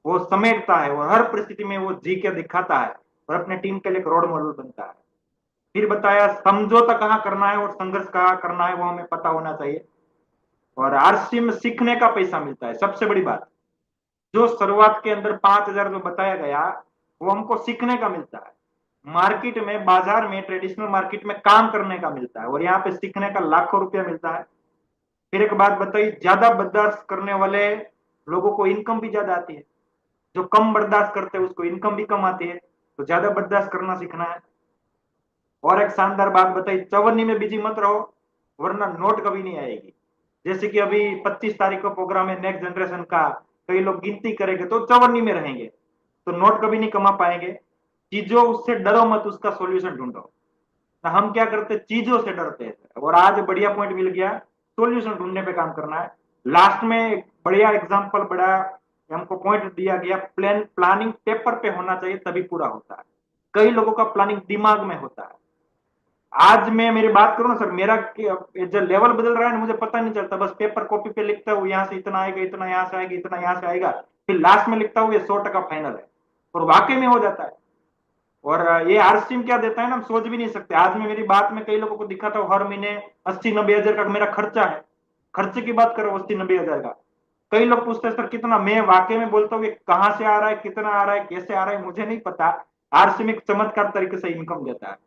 वो समेटता है और हर परिस्थिति में वो जी के दिखाता है और अपने टीम के लिए एक रोल मॉडल बनता है। फिर बताया समझौता कहाँ करना है और संघर्ष कहाँ करना है, वो हमें पता होना चाहिए। और आरसी में सीखने का पैसा मिलता है, सबसे बड़ी बात। जो शुरुआत के अंदर 5,000 जो बताया गया, वो हमको सीखने का मिलता है। मार्केट में, बाजार में, ट्रेडिशनल मार्केट में काम करने का मिलता है और यहाँ पे सीखने का लाखों रुपया मिलता है। फिर एक बात बताइए, ज्यादा बर्दाश्त करने वाले लोगों को इनकम भी ज्यादा आती है। जो कम बर्दाश्त करते हैं उसको इनकम भी कम आती है। तो ज्यादा बर्दाश्त करना सीखना है। और एक शानदार बात बताई, चवन्नी में बिजी मत रहो, वरना नोट कभी नहीं आएगी। जैसे कि अभी 25 तारीख को प्रोग्राम है नेक्स्ट जनरेशन का, कई लोग गिनती करेंगे तो चवन्नी में रहेंगे, तो नोट कभी नहीं कमा पाएंगे। चीजों उससे डरो मत, उसका सोल्यूशन ढूंढो। ना हम क्या करते, चीजों से डरते हैं। और आज बढ़िया पॉइंट मिल गया, सोल्यूशन ढूंढने पे काम करना है। लास्ट में एक बढ़िया एग्जांपल, बड़ा हमको पॉइंट दिया गया, प्लानिंग पेपर पे होना चाहिए तभी पूरा होता है। कई लोगों का प्लानिंग दिमाग में होता है। आज मैं मेरी बात करूं ना सर, मेरा जो लेवल बदल रहा है ना, मुझे पता नहीं चलता। बस पेपर कॉपी पे लिखता हूँ, यहाँ से इतना आएगा, इतना यहाँ से आएगा, इतना यहाँ से आएगा, फिर लास्ट में लिखता हूँ ये 100% फाइनल है, और वाकई में हो जाता है। और ये आरसी में क्या देता है ना, हम सोच भी नहीं सकते। आज मैं मेरी बात में कई लोगों को दिखाता हूँ, हर महीने 80-90 हजार का मेरा खर्चा है। खर्चे की बात करो, 80-90 हजार का। कई लोग पूछते हैं सर कितना, मैं वाकई में बोलता हूँ कहाँ से आ रहा है, कितना आ रहा है, कैसे आ रहा है, मुझे नहीं पता। आरसी में एक चमत्कार तरीके से इनकम देता है।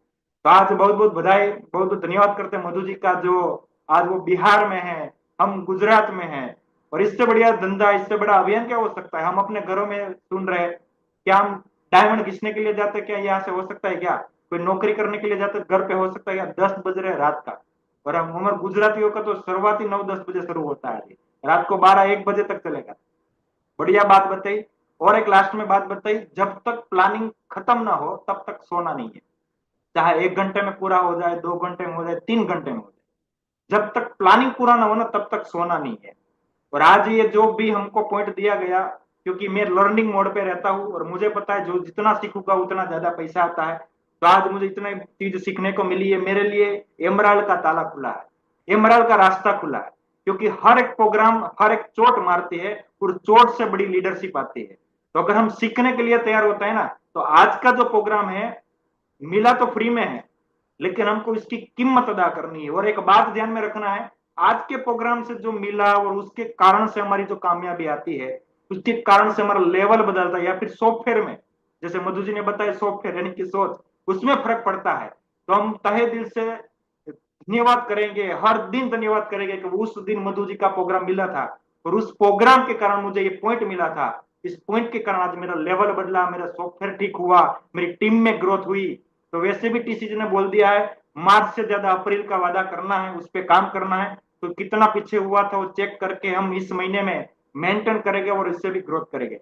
तो आज बहुत बहुत बधाई, बहुत बहुत धन्यवाद करते हैं मधु जी का, जो आज वो बिहार में है, हम गुजरात में हैं। और इससे बढ़िया धंधा, इससे बड़ा अभियान क्या हो सकता है। हम अपने घरों में सुन रहे हैं, क्या हम डायमंड घिसने के लिए जाते, क्या यहाँ से हो सकता है क्या? कोई नौकरी करने के लिए जाते घर पे हो सकता है क्या? 10 बज रहे रात का। और हम हमारे गुजरातियों का तो शुरुआती 9-10 बजे शुरू होता है, रात को 12-1 बजे तक चलेगा। बढ़िया बात बताई। और एक लास्ट में बात बताई, जब तक प्लानिंग खत्म ना हो तब तक सोना नहीं है। चाहे 1 घंटे में पूरा हो जाए, 2 घंटे में हो जाए, 3 घंटे में हो जाए, जब तक प्लानिंग पूरा ना हो ना तब तक सोना नहीं है। और आज ये जो भी हमको पॉइंट दिया गया, क्योंकि मैं लर्निंग मोड पे रहता हूँ और मुझे पता है जो जितना सीखूंगा उतना ज्यादा पैसा आता है। तो आज मुझे इतना चीज सीखने को मिली है, मेरे लिए एमराल्ड का ताला खुला है, एमराल्ड का रास्ता खुला है। क्योंकि हर एक प्रोग्राम हर एक चोट मारती है और चोट से बड़ी लीडरशिप आती है। तो अगर हम सीखने के लिए तैयार होता है ना, तो आज का जो प्रोग्राम है, मिला तो फ्री में है, लेकिन हमको इसकी कीमत अदा करनी है। और एक बात ध्यान में रखना है, आज के प्रोग्राम से जो मिला और उसके कारण से हमारी जो कामयाबी आती है, उसके कारण से हमारा लेवल बदलता है, या फिर सॉफ्टवेयर में, जैसे मधु जी ने बताया सॉफ्टवेयर यानी कि सोच, उसमें फर्क पड़ता है। तो हम तहे दिल से धन्यवाद करेंगे, हर दिन धन्यवाद करेंगे कि उस दिन मधु जी का प्रोग्राम मिला था और उस प्रोग्राम के कारण मुझे ये पॉइंट मिला था। इस पॉइंट के कारण आज मेरा लेवल बदला, मेरा सॉफ्टवेयर ठीक हुआ, मेरी टीम में ग्रोथ हुई। तो वैसे भी टीसीजी ने बोल दिया है, मार्च से ज्यादा अप्रैल का वादा करना है, उस पर काम करना है। तो कितना पीछे हुआ था वो चेक करके हम इस महीने में मेंटेन करेंगे और इससे भी ग्रोथ करेंगे।